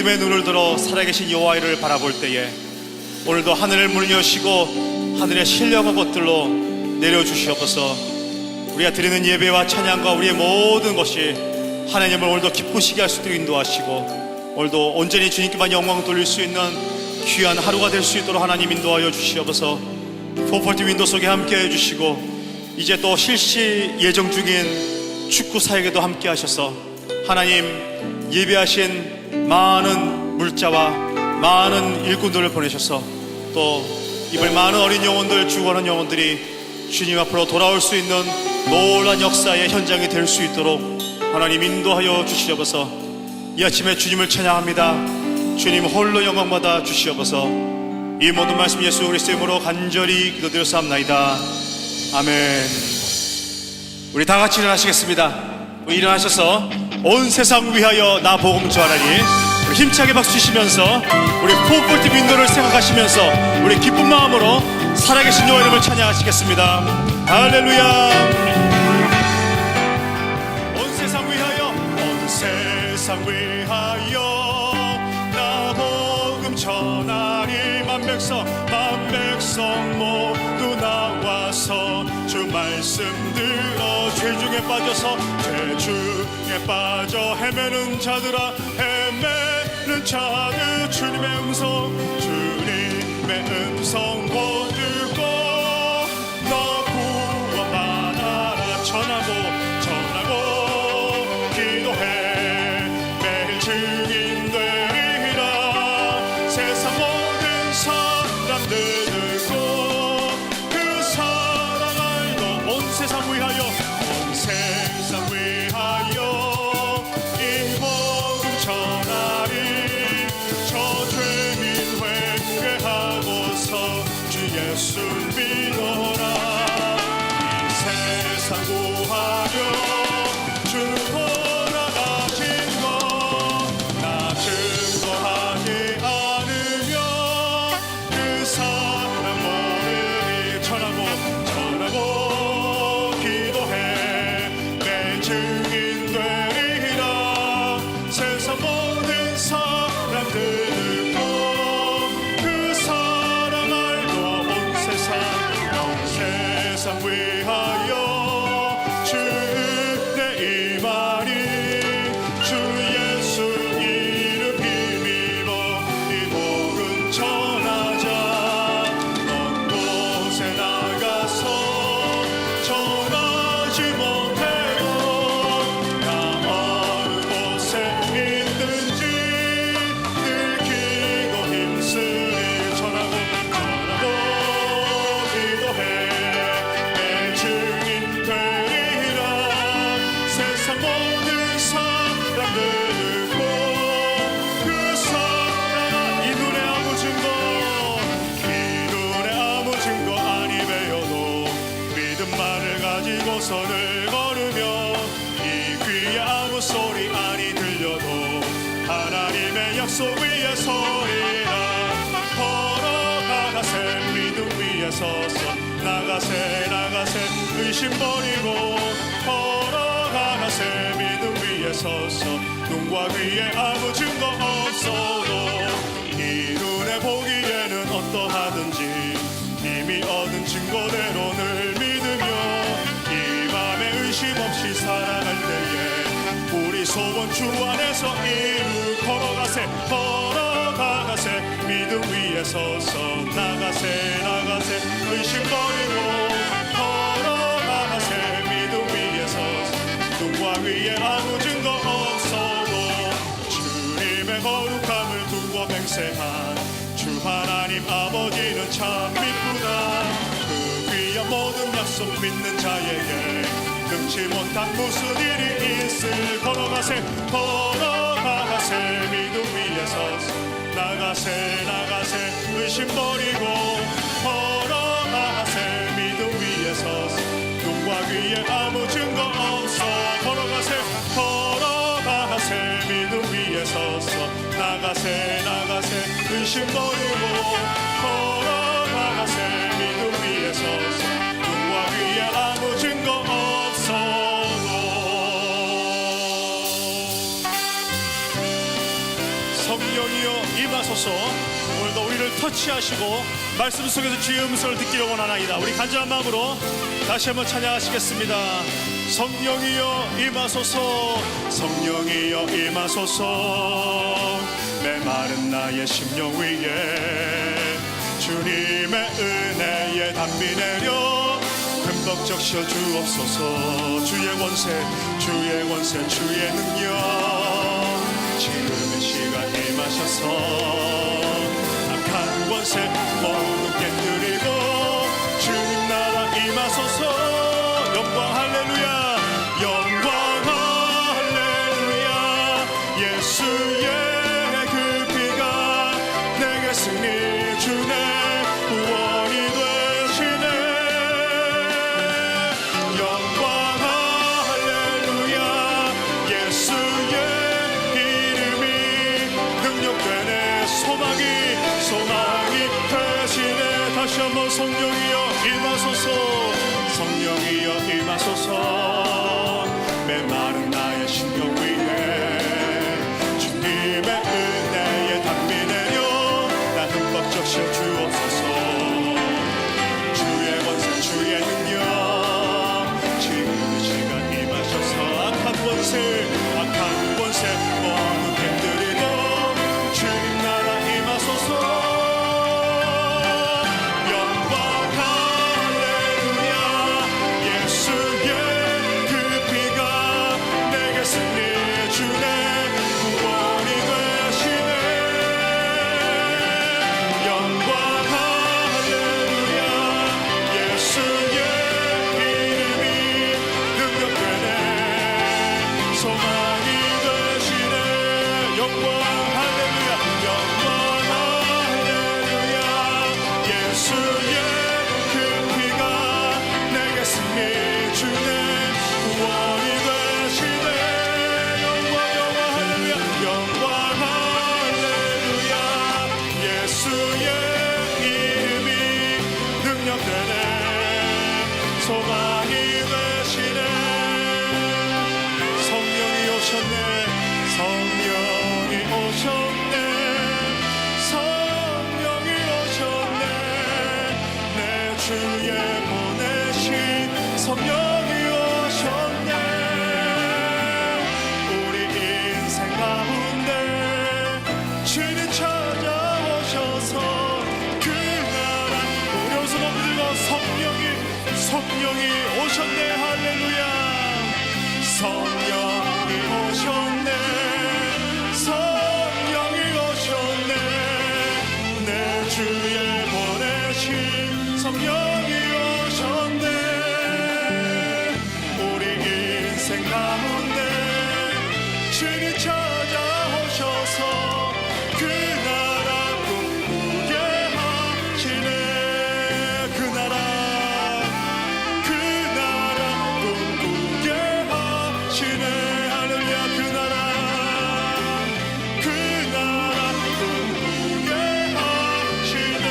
믿음의 눈을 들어 살아계신 여호와를 바라볼 때에 오늘도 하늘을 문을 여시고 하늘의 신령한 것들로 내려주시옵소서. 우리가 드리는 예배와 찬양과 우리의 모든 것이 하나님을 오늘도 기쁘시게 할 수 있도록 인도하시고 오늘도 온전히 주님께만 영광 돌릴 수 있는 귀한 하루가 될 수 있도록 하나님 인도하여 주시옵소서. 440 윈도 속에 함께 해주시고 이제 또 실시 예정 중인 축구 사역에도 함께 하셔서 하나님 예배하신 많은 물자와 많은 일꾼들을 보내셔서 또 이번 많은 어린 영혼들, 죽어가는 영혼들이 주님 앞으로 돌아올 수 있는 놀라운 역사의 현장이 될 수 있도록 하나님 인도하여 주시옵소서. 이 아침에 주님을 찬양합니다. 주님 홀로 영광 받아 주시옵소서. 이 모든 말씀 예수 그리스도의 이름으로 간절히 기도드렸사옵나이다. 아멘. 우리 다 같이 일어나시겠습니다. 일어나셔서 온 세상 위하여 나 복음 전하니 우리 힘차게 박수 치시면서 우리 440 윈도를 생각하시면서 우리 기쁜 마음으로 살아계신 여호와 이름을 찬양하시겠습니다. 할렐루야. 온 세상 위하여 나 복음 전하니 만 백성 모두 나와서 주 말씀 들어 죄중에 빠져서 죄중에 빠져 헤매는 자들아 헤매는 자들 주님의 음성 못 듣고 너 구원받아라 전하고 기도해 매일 증인 되리라. 세상 모든 사람들 듣고 그 사랑 알고 온 세상 위하여 이 복음 전하리. 저 죄인 회개하고서 주 예수 믿어라. 이 세상 구하려 주 돌아가신 것 나 증거하지 않으면 그 사랑 모르리. 전하고 기도해 내 증인 되리라. 세상 모든 사람들 듣고 그 사랑 알고 온 세상 위하여 주의 임하니. 주 예수 이름 힘입어 이 복음 전하자. 먼 곳에 나가서 전하지 못해도 나 어느 곳에 있든지 늘 기도 힘쓰니. 전하고 기도해 내 증인 되리라. 세상 모든 사람들 듣고 그 사랑 이 눈에 아무 증거 아니 배워도 믿음만을 가지고서 늘 걸으며 이 귀에 아무 소리 아니 들려도 하나님의 약속 위에 서리라. 걸어가세 믿음 위에 서서 나가세 의심 버리고 걸어가세 믿음 위에 서서 눈과 귀에 아무 증거 없어도 이 눈에 보기에는 어떠하든지 이미 얻은 증거대로 늘 믿으며 이 맘에 의심 없이 살아갈 때에 우리 소원 주 안에서 이루 걸어가세 믿음 위에 서서 나가세 의심 버리고 걸어가세 믿음 위에 서서 눈과 귀에 아무 증거 없어도 주님의 거룩함을 두고 맹세한 주 하나님 아버지는 참 믿구나. 그 귀한 모든 약속 믿는 자에게 금치 못한 무슨 일이 있을. 걸어가세 믿음 위에 서서 나가세 의심 버리고 걸어가세 믿음 위에 서서 눈과 귀에 아무 증거 없어. 걸어가세 믿음 위에 서서 나가세 의심 버리고 걸어가세 믿음 위에 서서 눈과 귀에 아무 증거 없어도 성령이여 임하소서. 오늘도 우리를 터치하시고 말씀 속에서 주의 음성을 듣기를 원하나이다. 우리 간절한 마음으로 다시 한번 찬양하시겠습니다. 성령이여 임하소서. 성령이여 임하소서. 메마른 나의 심령 위에 주님의 은혜의 단비 내려 흠뻑 적셔 주옵소서. 주의 원세 주의 능력 지금 이 시간 임하셔서 악한 권세 모두 깨뜨리고 주님 나라 임하소서. 영광 할렐루야 영광 할렐루야. 예수의 그 피가 내게 승리 주네 구원이 되시네. 영광 할렐루야. 예수의 이름이 능력되네. 소망이 되시네. 다시 한번 성령이여 임하소서. 성령이여 임하소서. 메마른 나의 심령 위에 주님의 은혜의 단비 내려 나 흠뻑 적셔 주옵소서. 주의 권세 주의 능력 지금 이 시간 임하셔서 악한 권세 모두 깨뜨리고 주님 나라 임하소서. 영광 할렐루야. 예수의 그 피가 내게 승리 주네 구원이 되시네. 영광 할렐루야. 예수의 이름이 능력되네. 소망이 되시네. 영광 할렐루야. 영광 할렐루야. 예수의 그 피가 내게 승리 주네 구원이 되시네. 영광 할렐루야. 영광 할렐루야. 예수의 이름이 능력되네. 소망이 되시네. 성령이 오셨네. 성령이 오셨네. 성령이 오셨네. 내 주에 보내신 성령이 오셨네. 우리 인생 가운데 주님 찾아오셔서 그 나라 우리 손 들고 성령이 오셨네. 할렐루야. 성령이 오셨네. 성령이 오셨네. 내 주에 보내신 성령이 오셨네. 우리 인생 가운데 주님 찾아오셔서 그 나라 꿈꾸게 하시네. 그 나라 꿈꾸게 하시네. 할렐루야. 그 나라 꿈꾸게 하시네.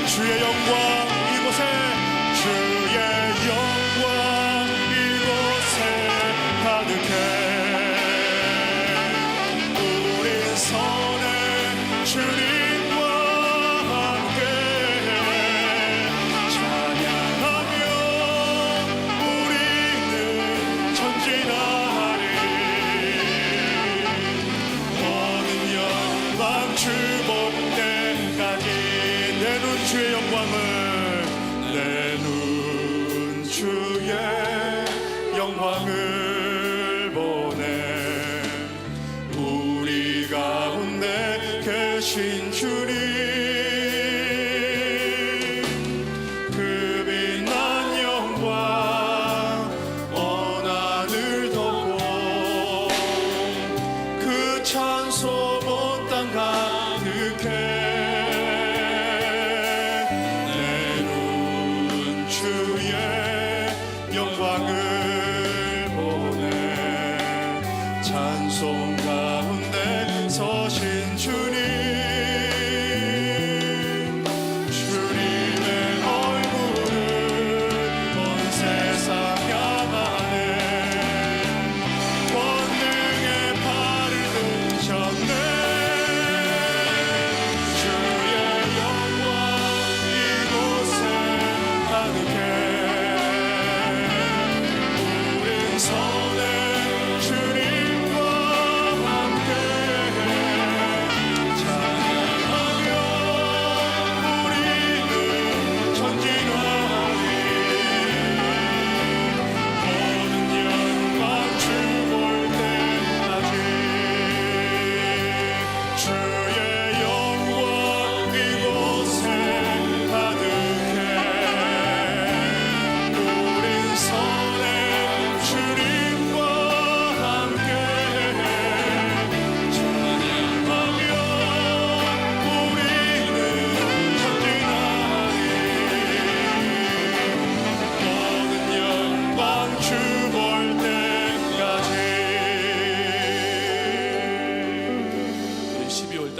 주의 영광 이곳에 주의 영광 이곳에 가득해. 우리 손에 주님과 함께 찬양하며 우리는 전진하리. 모든 영광 주복 때까지 내 눈 주의 영광을 내 눈 주의 영광을 보내. 우리 가운데 계신 주님 그 빛난 영광 온 하늘 덮고 그 찬송 온 땅 가득해. 내 눈 주의 영광을 보내. 찬송 가운데 서신 주님 주님의 얼굴을 온 세상 향하네. 권능의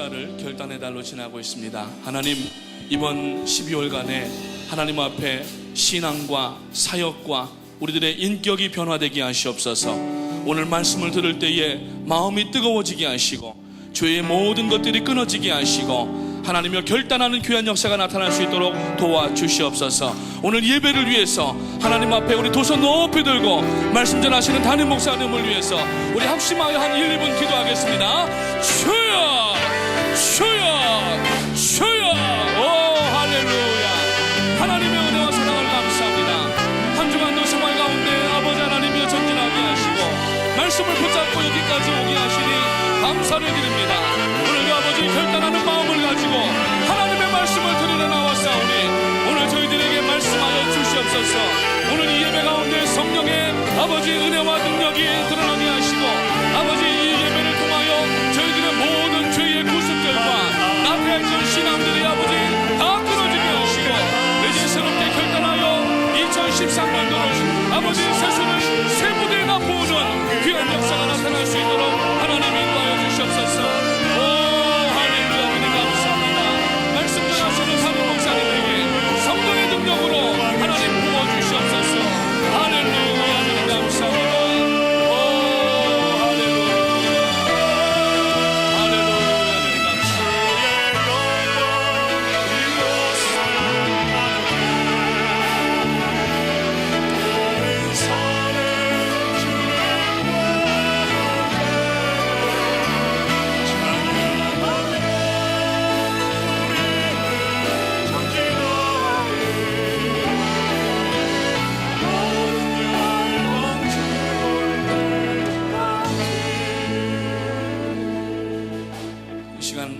달을 결단의 달로 지나고 있습니다. 하나님, 이번 12월간에 하나님 앞에 신앙과 사역과 우리들의 인격이 변화되게 하시옵소서. 오늘 말씀을 들을 때에 마음이 뜨거워지게 하시고 죄의 모든 것들이 끊어지게 하시고 하나님여 결단하는 귀한 역사가 나타날 수 있도록 도와주시옵소서. 오늘 예배를 위해서 하나님 앞에 우리 두 손 높이 들고 말씀 전하시는 담임 목사님을 위해서 우리 합심하여 한 1, 2분 기도하겠습니다. 주여 주여 주여. 오 할렐루야. 하나님의 은혜와 사랑을 감사합니다. 한 주간도 생활 가운데 아버지 하나님이여 전진하게 하시고 말씀을 붙잡고 여기까지 오게 하시니 감사를 드립니다. 오늘도 아버지 결단하는 마음을 가지고 하나님의 말씀을 들으러 나왔사오니 오늘 저희들에게 말씀하여 주시옵소서. 오늘 이 예배 가운데 성령의 아버지 은혜와 능력이 드러나게 하시고 아버지 이 예배를 통하여 저희들의 모든 죄의 구습들과 나태해진 신앙들이 아버지 다 끊어지게 하시고 이제 새롭게 결단하여 2013년도를 아버지 세수를 새 무대에 부으는 귀한 역사가 나타날 수 있도록 하나님 인도하여 주시옵소서. 오 할렐루야. 은혜 감사합니다. 말씀 전하시는 담임 목사님에게 성령의 능력으로 하나님 부어주시옵소서. 할렐루야. 은혜 감사합니다. 오 할렐루야. 할렐루야. 은혜 감사합니다.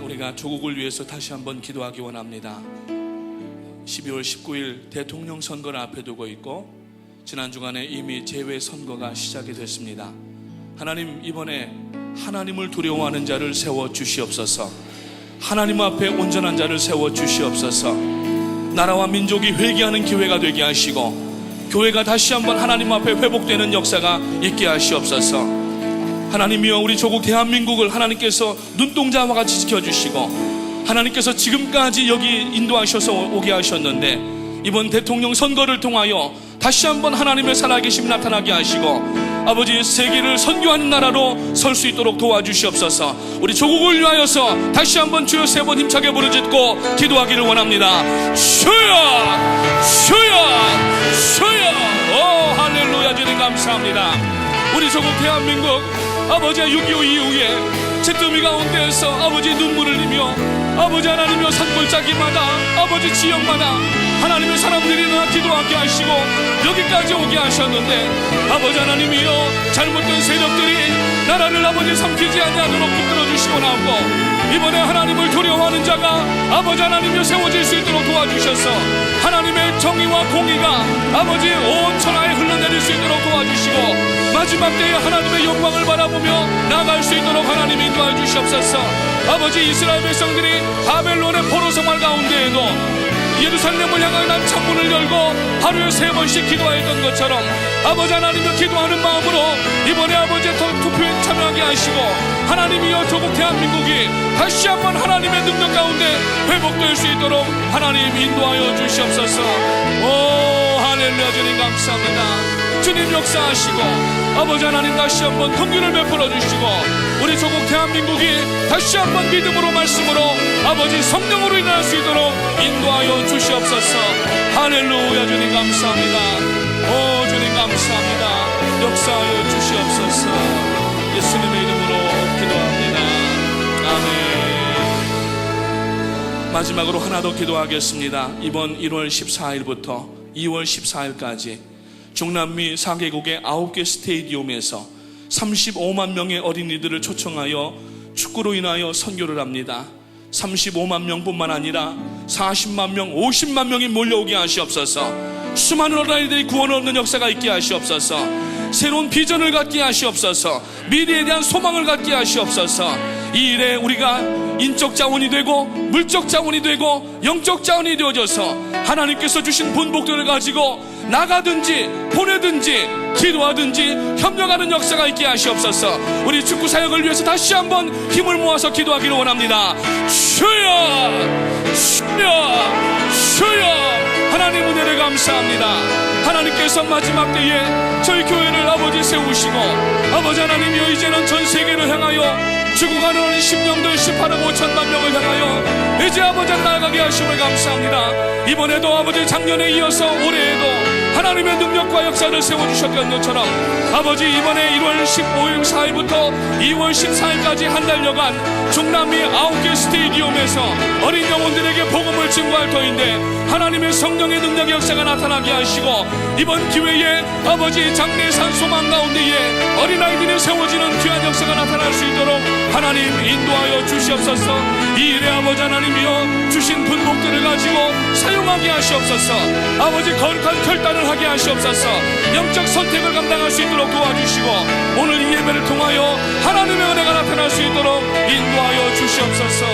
우리가 조국을 위해서 다시 한번 기도하기 원합니다. 12월 19일 대통령 선거를 앞에 두고 있고 지난 주간에 이미 재외선거가 시작이 됐습니다. 하나님, 이번에 하나님을 두려워하는 자를 세워 주시옵소서. 하나님 앞에 온전한 자를 세워 주시옵소서. 나라와 민족이 회개하는 기회가 되게 하시고 교회가 다시 한번 하나님 앞에 회복되는 역사가 있게 하시옵소서. 하나님이여, 우리 조국 대한민국을 하나님께서 눈동자와 같이 지켜주시고 하나님께서 지금까지 여기 인도하셔서 오게 하셨는데 이번 대통령 선거를 통하여 다시 한번 하나님의 살아계심이 나타나게 하시고 아버지 세계를 선교하는 나라로 설 수 있도록 도와주시옵소서. 우리 조국을 위하여서 다시 한번 주여 세 번 힘차게 부르짖고 기도하기를 원합니다. 주여 주여 주여. 오 할렐루야. 주님 감사합니다. 우리 조국 대한민국 아버지의 6.25 이후에 잿더미 가운데에서 아버지 눈물을 흘리며 아버지 하나님이여 산골짜기마다 아버지 지역마다 하나님의 사람들이 일어나 기도하게 하시고 여기까지 오게 하셨는데 아버지 하나님이여 잘못된 세력들이 나라를 아버지 삼키지 않도록 붙들어 주시고 나오고 이번에 하나님을 두려워하는 자가 아버지 하나님이여 세워질 수 있도록 도와주셔서 하나님의 정의와 공의가 아버지 온 천하에 흘러내릴 수 있도록 도와주시고 마지막 때에 하나님의 영광을 바라보며 나아갈 수 있도록 하나님 인도해 주시옵소서. 아버지 이스라엘 백성들이 바벨론의 포로 생활 가운데에도 예루살렘을 향한 난 창문을 열고 하루에 3번씩 기도하였던 것처럼 아버지 하나님을 기도하는 마음으로 이번에 아버지 투표에 참여하게 하시고 하나님이여 조국 대한민국이 다시 한번 하나님의 능력 가운데 회복될 수 있도록 하나님 인도하여 주시옵소서. 오 할렐루야. 주님 감사합니다. 주님 역사하시고 아버지 하나님 다시 한번 긍휼을 베풀어 주시고 우리 조국 대한민국이 다시 한번 믿음으로 말씀으로 아버지 성령으로 일어날 수 있도록 인도하여 주시옵소서. 할렐루야. 주님 감사합니다. 오 주님 감사합니다. 역사하여 주시옵소서. 예수님의 이름으로 기도합니다. 아멘. 마지막으로 하나 더 기도하겠습니다. 이번 1월 14일부터 2월 14일까지 중남미 4개국의 9개 스테디움에서 35만 명의 어린이들을 초청하여 축구로 인하여 선교를 합니다. 35만 명뿐만 아니라 40만 명, 50만 명이 몰려오게 하시옵소서. 수많은 어린이들이 구원을 얻는 역사가 있게 하시옵소서. 새로운 비전을 갖게 하시옵소서. 미래에 대한 소망을 갖게 하시옵소서. 이 일에 우리가 인적 자원이 되고 물적 자원이 되고 영적 자원이 되어져서 하나님께서 주신 본복들을 가지고 나가든지 보내든지 기도하든지 협력하는 역사가 있게 하시옵소서. 우리 축구 사역을 위해서 다시 한번 힘을 모아서 기도하기를 원합니다. 주여, 주여, 주여. 하나님 은혜를 감사합니다. 하나님께서 마지막 때에 저희 교회를 아버지 세우시고, 아버지 하나님이여, 이제는 전 세계를 향하여 죽어가는 심령들 18억 5천만 명을 향하여 이제 아버지 나아가게 하심을 감사합니다. 이번에도 아버지 작년에 이어서 올해에도 하나님의 능력과 역사를 세워주셨던 것처럼 아버지 이번에 1월 15일 4일부터 2월 14일까지 한 달여간 중남미 9개 스테디움에서 어린 영혼들에게 복음을 증거할 터인데 하나님의 성령의 능력의 역사가 나타나게 하시고, 이번 기회에 아버지 장래산 소망 가운데에 어린아이들이 세워지는 귀한 역사가 나타날 수 있도록 하나님 인도하여 주시옵소서. 이 일에 아버지 하나님이여 주신 분복들을 가지고 사용하게 하시옵소서. 아버지 거룩한 결단을 하게 하시옵소서. 영적 선택을 감당할 수 있도록 도와주시고, 오늘 이 예배를 통하여 하나님의 은혜가 나타날 수 있도록 인도하여 주시옵소서.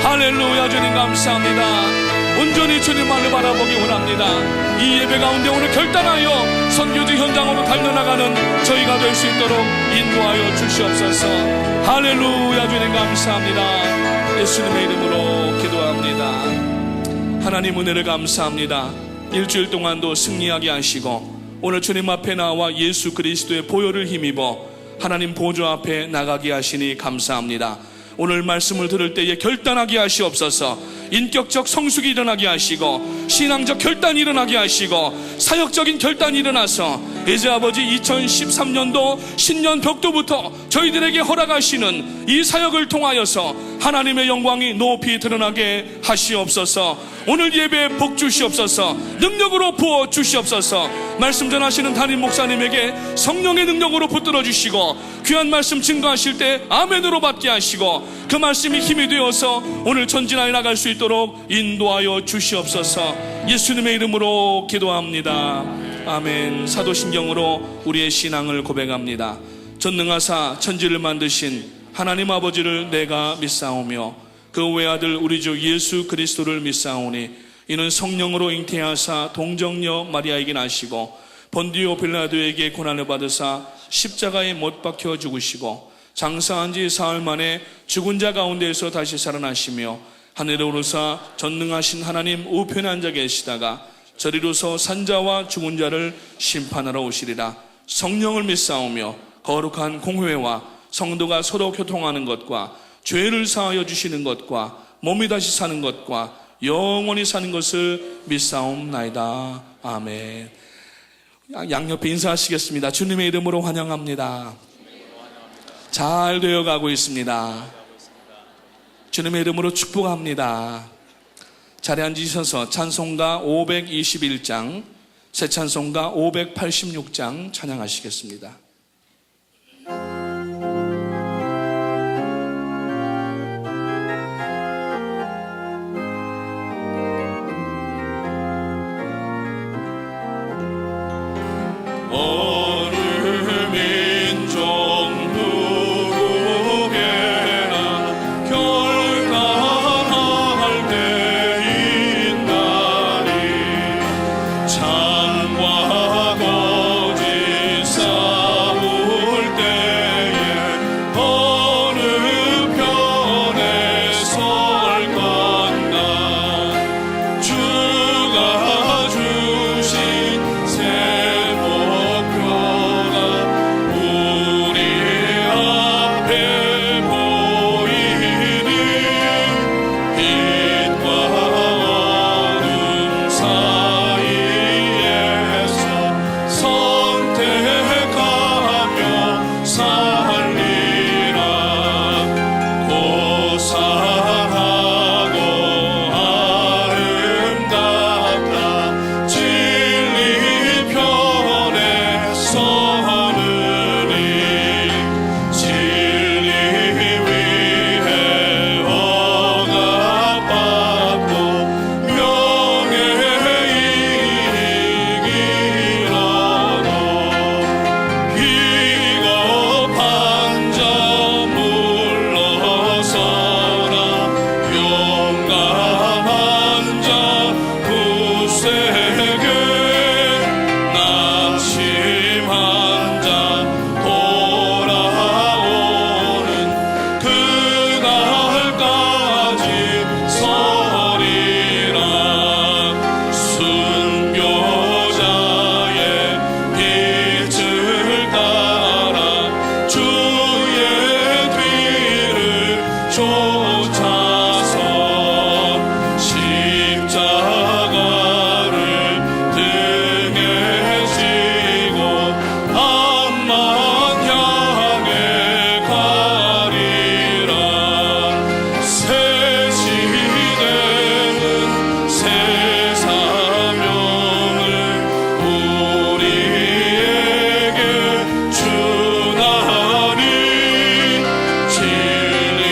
할렐루야. 주님 감사합니다. 온전히 주님만을 바라보기 원합니다. 이 예배 가운데 오늘 결단하여 선교지 현장으로 달려나가는 저희가 될 수 있도록 인도하여 주시옵소서. 할렐루야. 주님 감사합니다. 예수님의 이름으로 기도합니다. 하나님 은혜를 감사합니다. 일주일 동안도 승리하게 하시고 오늘 주님 앞에 나와 예수 그리스도의 보혈을 힘입어 하나님 보좌 앞에 나가게 하시니 감사합니다. 오늘 말씀을 들을 때에 결단하게 하시옵소서. 인격적 성숙이 일어나게 하시고 신앙적 결단이 일어나게 하시고 사역적인 결단이 일어나서 이제 아버지 2013년도 신년 벽도부터 저희들에게 허락하시는 이 사역을 통하여서 하나님의 영광이 높이 드러나게 하시옵소서. 오늘 예배에 복 주시옵소서. 능력으로 부어 주시옵소서. 말씀 전하시는 담임 목사님에게 성령의 능력으로 붙들어 주시고 귀한 말씀 증거하실 때 아멘으로 받게 하시고 그 말씀이 힘이 되어서 오늘 전진하여 나갈 수 있도록 인도하여 주시옵소서. 예수님의 이름으로 기도합니다. 아멘. 사도신경으로 우리의 신앙을 고백합니다. 전능하사 천지를 만드신 하나님 아버지를 내가 믿사오며 그 외아들 우리 주 예수 그리스도를 믿사오니 이는 성령으로 잉태하사 동정녀 마리아에게 나시고 본디오 빌라도에게 고난을 받으사 십자가에 못 박혀 죽으시고 장사한 지 사흘 만에 죽은 자 가운데에서 다시 살아나시며 하늘에 오르사 전능하신 하나님 우편에 앉아 계시다가 저리로서 산자와 죽은 자를 심판하러 오시리라. 성령을 믿사오며 거룩한 공회와 성도가 서로 교통하는 것과 죄를 사하여 주시는 것과 몸이 다시 사는 것과 영원히 사는 것을 믿사옵나이다. 아멘. 양옆에 인사하시겠습니다. 주님의 이름으로 환영합니다. 잘 되어가고 있습니다. 주님의 이름으로 축복합니다. 자리에 앉으셔서 찬송가 521장, 새 찬송가 586장 찬양하시겠습니다. 창과 거짓 그날까지 서리라. 순교자의 빛을 따라 주의 뒤를 쫓아서 십자가를 등에 지고 암만 향해 가리라. 새 시대는 새 사명을 우리에게 주나니 진리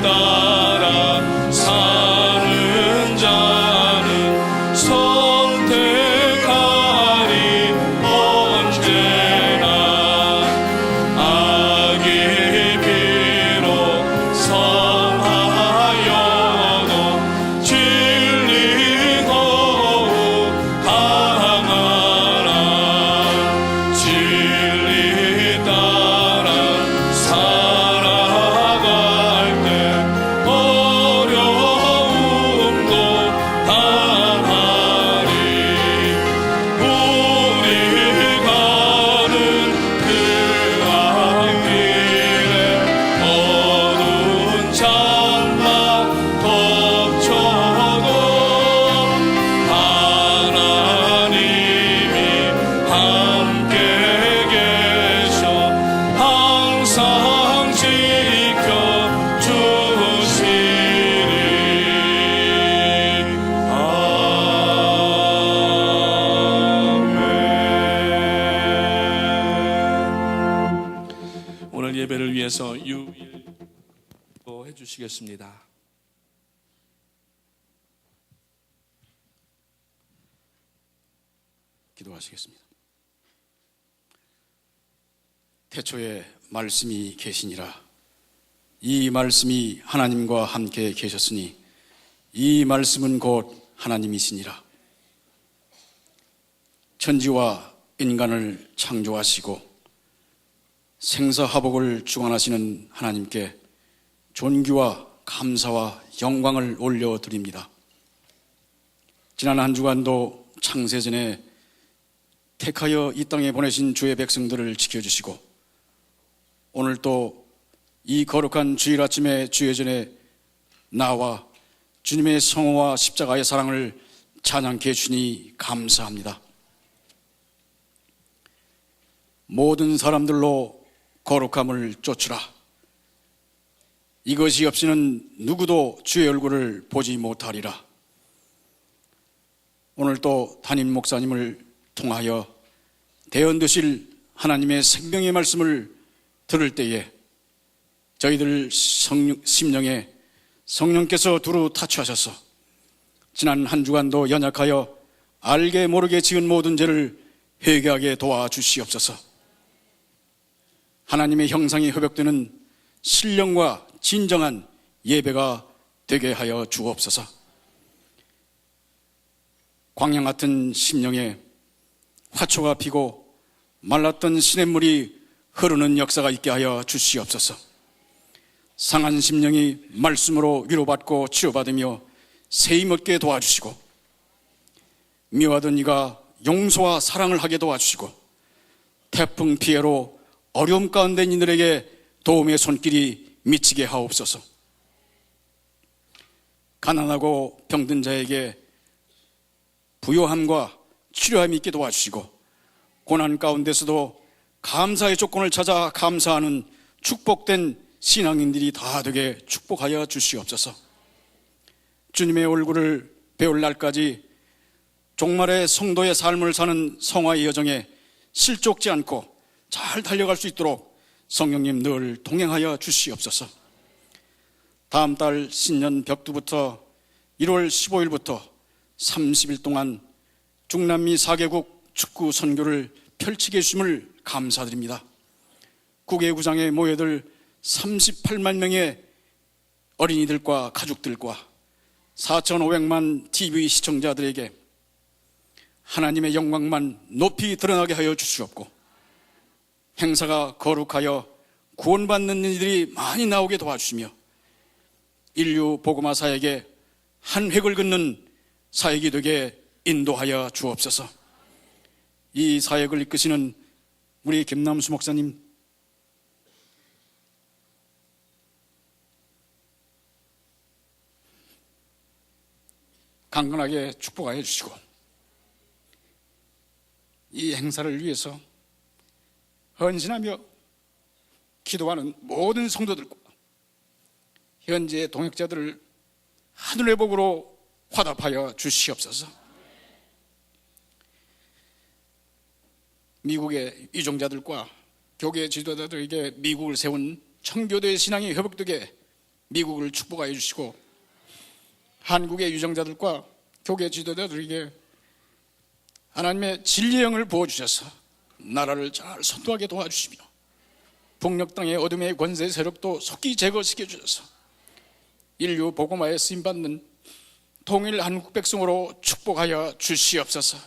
따라 사는 자는 선택하리. 언제나 악이 비록 성하여도 진리 더욱 강하라. 진리 따라 살아갈 때 어려움도 당하리. 우리 가는 그 앞길에 어두운 장막 덮쳐도 하나님이 함께 계셔 항상 지켜주시리. 아멘. 오늘 예배를 위해서 유일로 해주시겠습니다. 기도하시겠습니다. 태초에 말씀이 계시니라. 이 말씀이 하나님과 함께 계셨으니 이 말씀은 곧 하나님이시니라. 천지와 인간을 창조하시고 생사화복을 주관하시는 하나님께 존귀와 감사와 영광을 올려드립니다. 지난 한 주간도 창세전에 택하여 이 땅에 보내신 주의 백성들을 지켜주시고 오늘 또 이 거룩한 주일 아침에 주의 전에 나와 주님의 성호와 십자가의 사랑을 찬양케 해주시니 감사합니다. 모든 사람들로 거룩함을 쫓으라. 이것이 없이는 누구도 주의 얼굴을 보지 못하리라. 오늘 또 담임 목사님을 통하여 대언되실 하나님의 생명의 말씀을 들을 때에 저희들 심령에 성령께서 두루 타취하셔서 지난 한 주간도 연약하여 알게 모르게 지은 모든 죄를 회개하게 도와주시옵소서. 하나님의 형상이 회복되는 신령과 진정한 예배가 되게 하여 주옵소서. 광야 같은 심령에 화초가 피고 말랐던 시냇물이 흐르는 역사가 있게 하여 주시옵소서. 상한 심령이 말씀으로 위로받고 치료받으며 세임 얻게 도와주시고 미워하던 이가 용서와 사랑을 하게 도와주시고 태풍 피해로 어려움 가운데 있는 이들에게 도움의 손길이 미치게 하옵소서. 가난하고 병든 자에게 부요함과 치료함이 있게 도와주시고 고난 가운데서도 감사의 조건을 찾아 감사하는 축복된 신앙인들이 다 되게 축복하여 주시옵소서. 주님의 얼굴을 배울 날까지 종말의 성도의 삶을 사는 성화의 여정에 실족지 않고 잘 달려갈 수 있도록 성령님 늘 동행하여 주시옵소서. 다음 달 신년 벽두부터 1월 15일부터 30일 동안 중남미 4개국 축구 선교를 펼치게 해주심을 감사드립니다. 국외구장에 모여들 38만 명의 어린이들과 가족들과 4,500만 TV 시청자들에게 하나님의 영광만 높이 드러나게 하여 주시옵고 행사가 거룩하여 구원받는 이들이 많이 나오게 도와주시며 인류 복음화 사역에 한 획을 긋는 사역이 되게 인도하여 주옵소서. 이 사역을 이끄시는 우리 김남수 목사님, 강건하게 축복하여 주시고 이 행사를 위해서 헌신하며 기도하는 모든 성도들과 현재 동역자들을 하늘의 복으로 화답하여 주시옵소서. 미국의 유종자들과 교계 지도자들에게 미국을 세운 청교도의 신앙이 회복되게 미국을 축복하여 주시고, 한국의 유종자들과 교계 지도자들에게 하나님의 진리의 영을 부어주셔서 나라를 잘 선도하게 도와주시며, 북녘 땅의 어둠의 권세 세력도 속히 제거시켜 주셔서 인류 복음화에 쓰임받는 통일 한국 백성으로 축복하여 주시옵소서.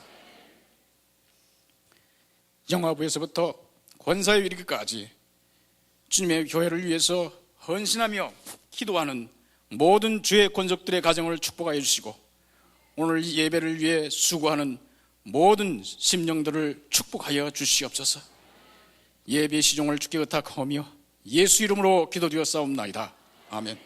영화부에서부터 권사에 이르기까지 주님의 교회를 위해서 헌신하며 기도하는 모든 주의 권속들의 가정을 축복하여 주시고, 오늘 이 예배를 위해 수고하는 모든 심령들을 축복하여 주시옵소서. 예배 시종을 주께 의탁하며 예수 이름으로 기도드렸사옵나이다. 아멘.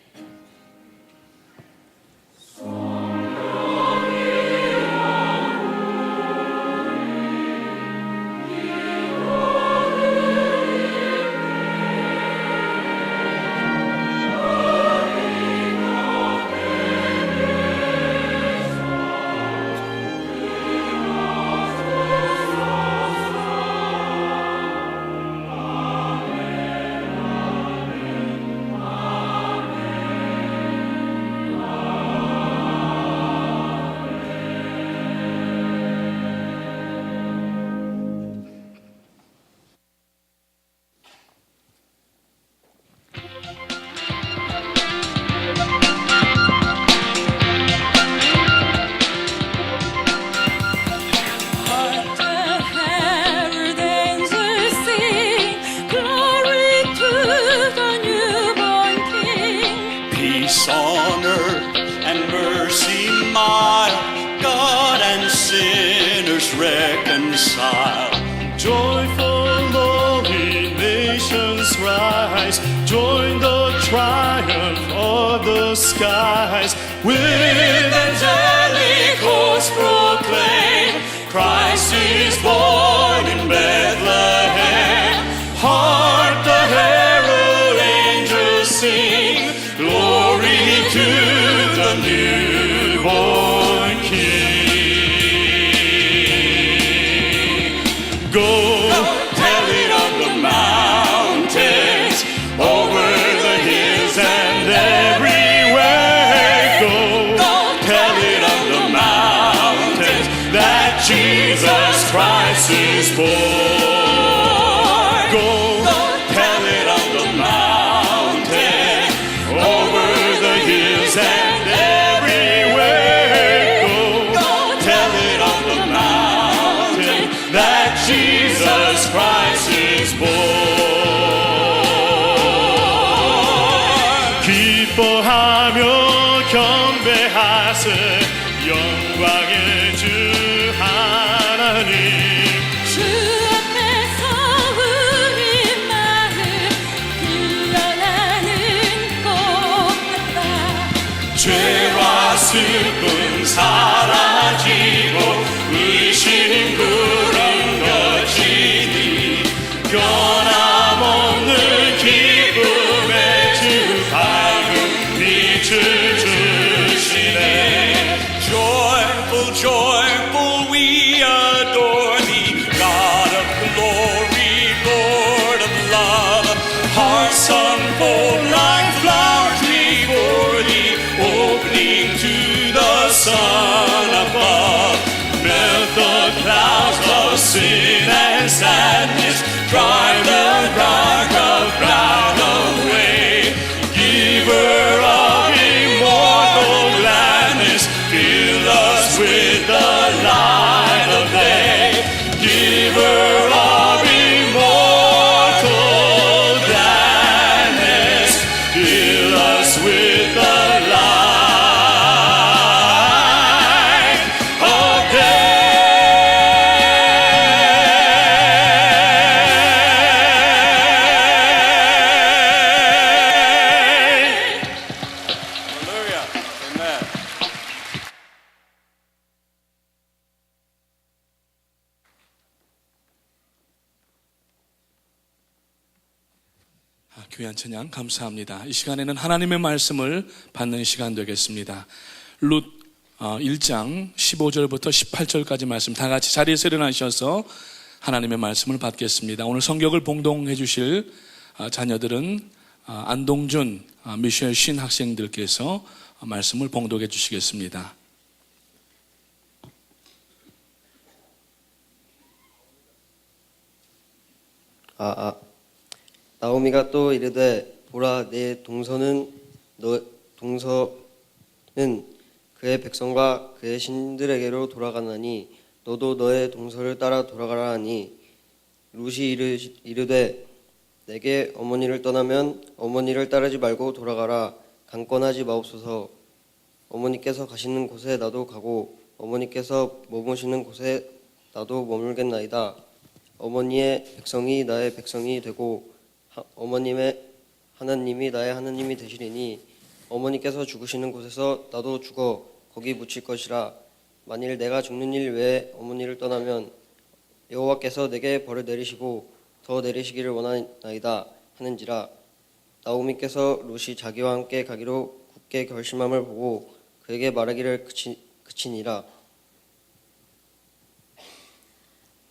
Peace on earth and mercy mild, God and sinners reconcile. Joyful glory, nations rise, join the triumph of the skies. With angelic hosts proclaim, Christ is born in Bethlehem. Hark the herald angels sing, glory to the newborn King. Go, tell it on the mountains, over the hills and everywhere. Go, tell it on the mountains, that Jesus Christ is born. Go, tell it on the mountain, over the hills and everywhere. Go, tell it on the mountain, that Jesus Christ is born. 기뻐하며 경배하세 영광의 주 하나님. 주 앞에서 우리 마음 흘러나는 꽃 같다. 죄와 슬픔 사라지고 의심 구름 거치니 변함없는 기쁨의 주 밝은 빛을 주시네. Joyful, joyful we adore thee, God of glory, Lord of love. Hearts unfold like flowers before thee, opening to the sun above. Melt the clouds of sin and sadness, drive the dark of cloud away. Giver of immortal gladness, fill us with the light of day. Giver of immortal gladness. 귀한 찬양 감사합니다. 이 시간에는 하나님의 말씀을 받는 시간 되겠습니다. 룻 1장 15절부터 18절까지 말씀 다 같이 자리에서 일어나셔서 하나님의 말씀을 받겠습니다. 오늘 성격을 봉독해 주실 자녀들은 안동준, 미셸 신 학생들께서 말씀을 봉독해 주시겠습니다. 나오미가 또 이르되 보라 내 동서는 그의 백성과 그의 신들에게로 돌아가나니 너도 너의 동서를 따라 돌아가라 하니 룻이 이르되 내게 어머니를 떠나면 어머니를 따르지 말고 돌아가라. 강권하지 마옵소서. 어머니께서 가시는 곳에 나도 가고 어머니께서 머무시는 곳에 나도 머물겠나이다. 어머니의 백성이 나의 백성이 되고 어머님의 하나님이 나의 하나님이 되시리니 어머니께서 죽으시는 곳에서 나도 죽어 거기 묻힐 것이라. 만일 내가 죽는 일 외에 어머니를 떠나면 여호와께서 내게 벌을 내리시고 더 내리시기를 원하나이다 하는지라. 나오미께서 룻이 자기와 함께 가기로 굳게 결심함을 보고 그에게 말하기를 그치니라.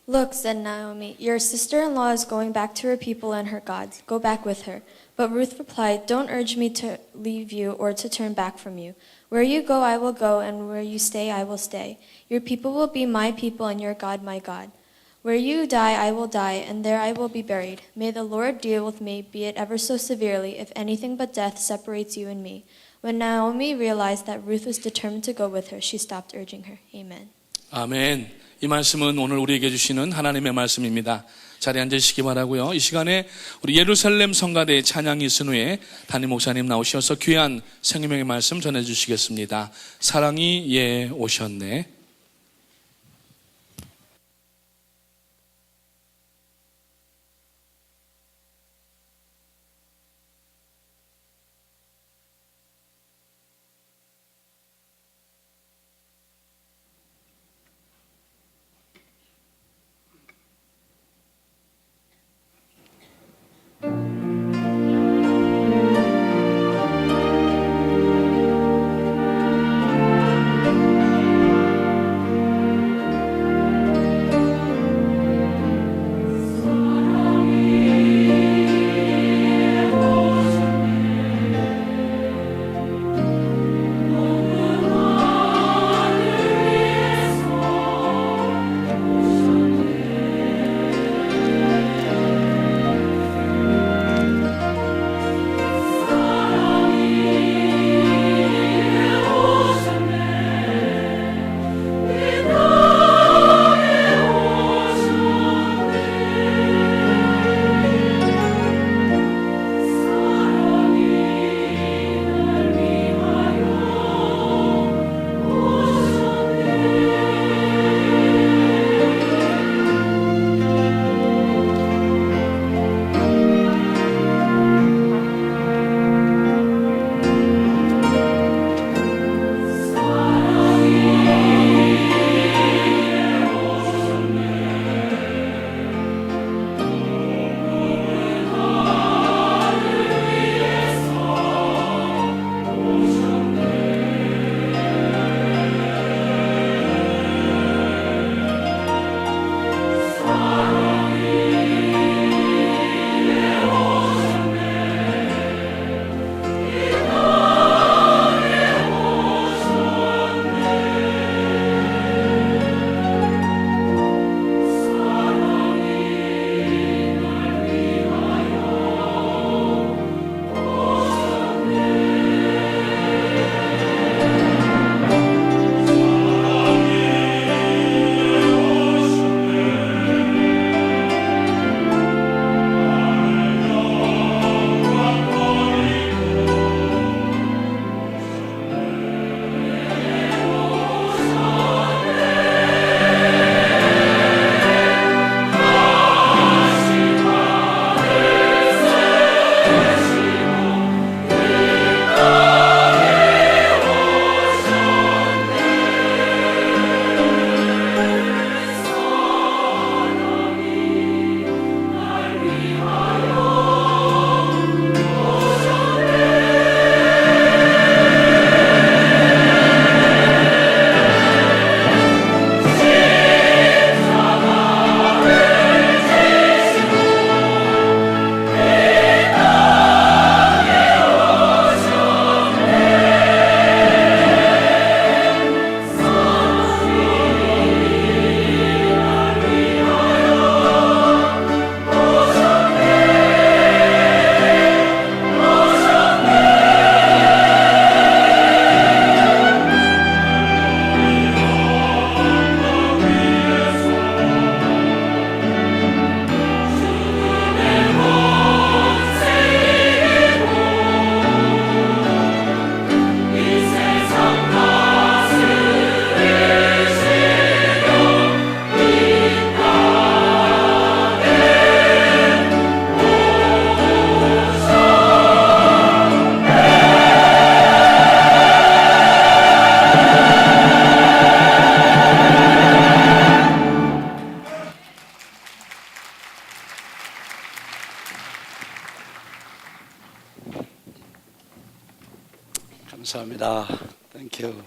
Look, said Naomi, your sister-in-law is going back to her people and her gods. Go back with her. But Ruth replied, don't urge me to leave you or to turn back from you. Where you go, I will go, and where you stay, I will stay. Your people will be my people, and your God, my God. Where you die, I will die, and there I will be buried. May the Lord deal with me, be it ever so severely, if anything but death separates you and me. When Naomi realized that Ruth was determined to go with her, she stopped urging her. Amen. 아멘. 이 말씀은 오늘 우리에게 주시는 하나님의 말씀입니다. 자리에 앉으시기 바라고요. 이 시간에 우리 예루살렘 성가대의 찬양이 있은 후에 담임 목사님 나오셔서 귀한 생명의 말씀 전해주시겠습니다. 사랑이 예 오셨네. 감사합니다. 땡큐.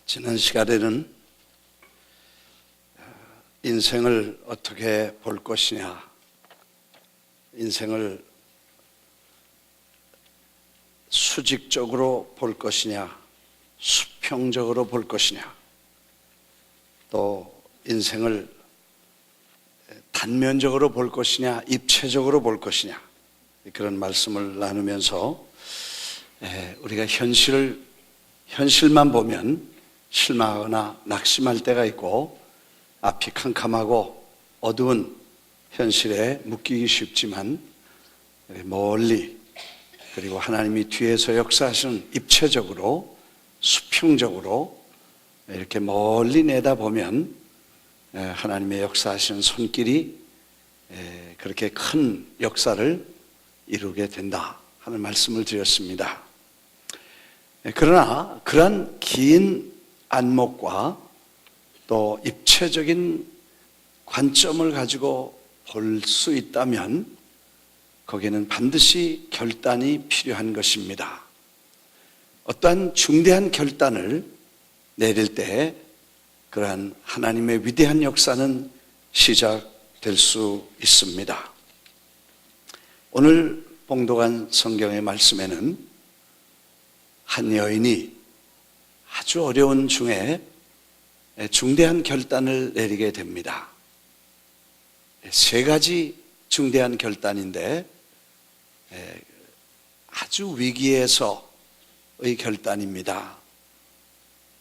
지난 시간에는 인생을 어떻게 볼 것이냐, 인생을 수직적으로 볼 것이냐, 수평적으로 볼 것이냐, 또 인생을 단면적으로 볼 것이냐, 입체적으로 볼 것이냐, 그런 말씀을 나누면서 우리가 현실만 보면 실망하거나 낙심할 때가 있고, 앞이 캄캄하고 어두운 현실에 묶이기 쉽지만, 멀리, 그리고 하나님이 뒤에서 역사하시는 입체적으로, 수평적으로 이렇게 멀리 내다보면 하나님의 역사하시는 손길이 그렇게 큰 역사를 이루게 된다 하는 말씀을 드렸습니다. 그러나 그러한 긴 안목과 또 입체적인 관점을 가지고 볼 수 있다면 거기에는 반드시 결단이 필요한 것입니다. 어떠한 중대한 결단을 내릴 때 그러한 하나님의 위대한 역사는 시작될 수 있습니다. 오늘 봉독한 성경의 말씀에는 한 여인이 아주 어려운 중에 중대한 결단을 내리게 됩니다. 세 가지 중대한 결단인데 아주 위기에서의 결단입니다.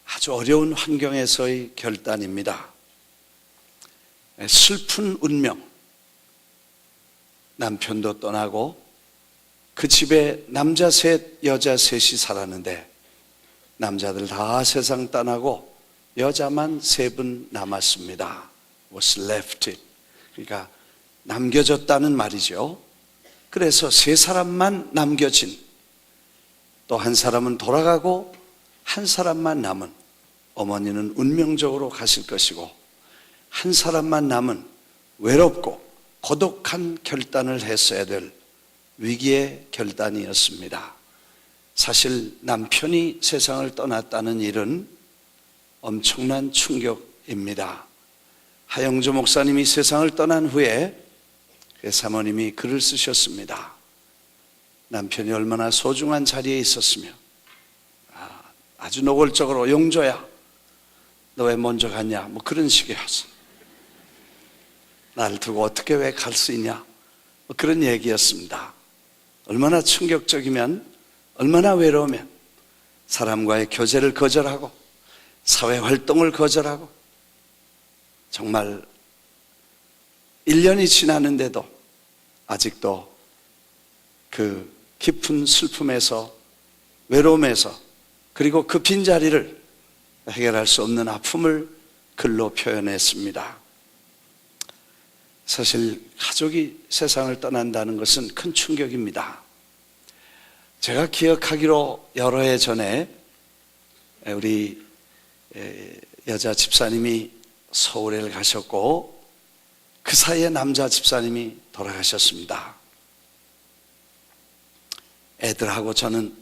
아주 어려운 환경에서의 결단입니다. 슬픈 운명, 남편도 떠나고 그 집에 남자 셋, 여자 셋이 살았는데 남자들 다 세상 떠나고 여자만 3분 남았습니다. was left. 그러니까 남겨졌다는 말이죠. 그래서 3사람만 남겨진, 또 한 사람은 돌아가고 한 사람만 남은, 어머니는 운명적으로 가실 것이고 한 사람만 남은 외롭고 고독한 결단을 했어야 될 위기의 결단이었습니다. 사실 남편이 세상을 떠났다는 일은 엄청난 충격입니다. 하영조 목사님이 세상을 떠난 후에 그 사모님이 글을 쓰셨습니다. 남편이 얼마나 소중한 자리에 있었으며 아주 노골적으로 용조야 너 왜 먼저 갔냐, 뭐 그런 식이었어. 날 두고 어떻게 왜 갈 수 있냐, 뭐 그런 얘기였습니다. 얼마나 충격적이면, 얼마나 외로우면 사람과의 교제를 거절하고 사회활동을 거절하고, 정말 1년이 지났는데도 아직도 그 깊은 슬픔에서, 외로움에서, 그리고 그 빈자리를 해결할 수 없는 아픔을 글로 표현했습니다. 사실 가족이 세상을 떠난다는 것은 큰 충격입니다. 제가 기억하기로 여러 해 전에 우리 여자 집사님이 서울에 가셨고 그 사이에 남자 집사님이 돌아가셨습니다. 애들하고 저는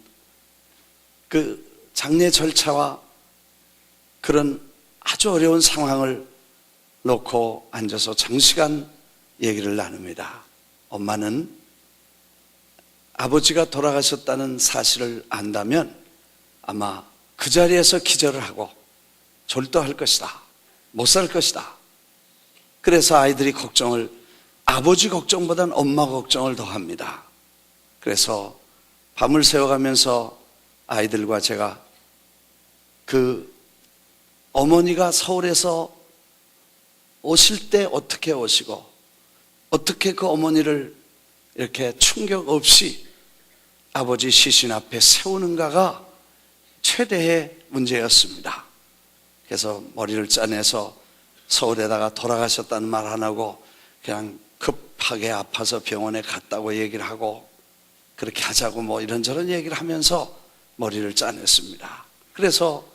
그 장례 절차와 그런 아주 어려운 상황을 놓고 앉아서 장시간 얘기를 나눕니다. 엄마는 아버지가 돌아가셨다는 사실을 안다면 아마 그 자리에서 기절을 하고 졸도할 것이다, 못 살 것이다. 그래서 아이들이 걱정을, 아버지 걱정보다는 엄마 걱정을 더 합니다. 그래서 밤을 새워가면서 아이들과 제가 그 어머니가 서울에서 오실 때 어떻게 오시고 어떻게 그 어머니를 이렇게 충격 없이 아버지 시신 앞에 세우는가가 최대의 문제였습니다. 그래서 머리를 짜내서 서울에다가 돌아가셨다는 말 안 하고 그냥 급하게 아파서 병원에 갔다고 얘기를 하고, 그렇게 하자고 뭐 이런저런 얘기를 하면서 머리를 짜냈습니다. 그래서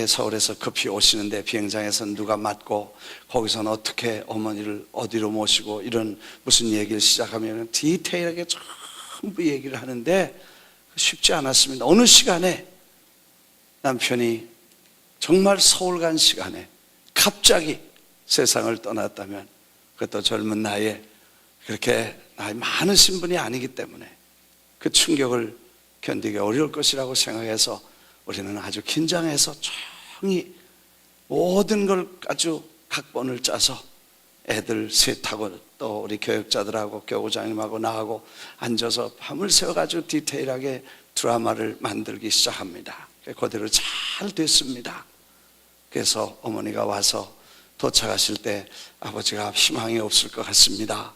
서울에서 급히 오시는데 비행장에서 누가 맞고 거기서는 어떻게 어머니를 어디로 모시고 이런 무슨 얘기를 시작하면 디테일하게 전부 얘기를 하는데 쉽지 않았습니다. 어느 시간에 남편이 정말 서울 간 시간에 갑자기 세상을 떠났다면 그것도 젊은 나이에 그렇게 나이 많으신 분이 아니기 때문에 그 충격을 견디기 어려울 것이라고 생각해서 우리는 아주 긴장해서 조용히 모든 걸 아주 각본을 짜서 애들 셋하고 또 우리 교육자들하고 교구장님하고 나하고 앉아서 밤을 새워가지고 디테일하게 드라마를 만들기 시작합니다. 그대로 잘 됐습니다. 그래서 어머니가 와서 도착하실 때 아버지가 희망이 없을 것 같습니다.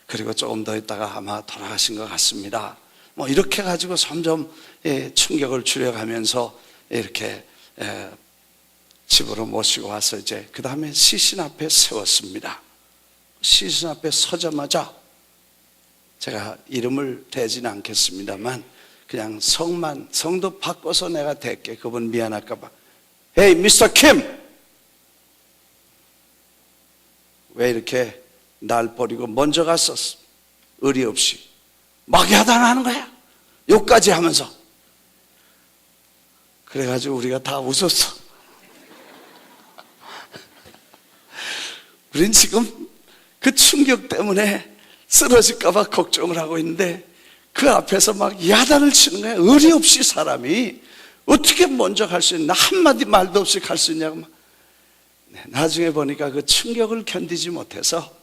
그리고 조금 더 있다가 아마 돌아가신 것 같습니다. 뭐 이렇게 가지고 점점 충격을 줄여가면서 이렇게 집으로 모시고 와서 이제 그 다음에 시신 앞에 세웠습니다. 시신 앞에 서자마자 제가 이름을 대지는 않겠습니다만 그냥 성도 바꿔서 내가 댈게. 그분 미안할까 봐. Hey, Mr. Kim! 왜 이렇게 날 버리고 먼저 갔었어? 의리 없이 막 야단하는 거야. 욕까지 하면서. 그래가지고 우리가 다 웃었어. 우린 지금 그 충격 때문에 쓰러질까봐 걱정을 하고 있는데 그 앞에서 막 야단을 치는 거야. 의리 없이 사람이 어떻게 먼저 갈 수 있나? 한마디 말도 없이 갈 수 있냐고. 나중에 보니까 그 충격을 견디지 못해서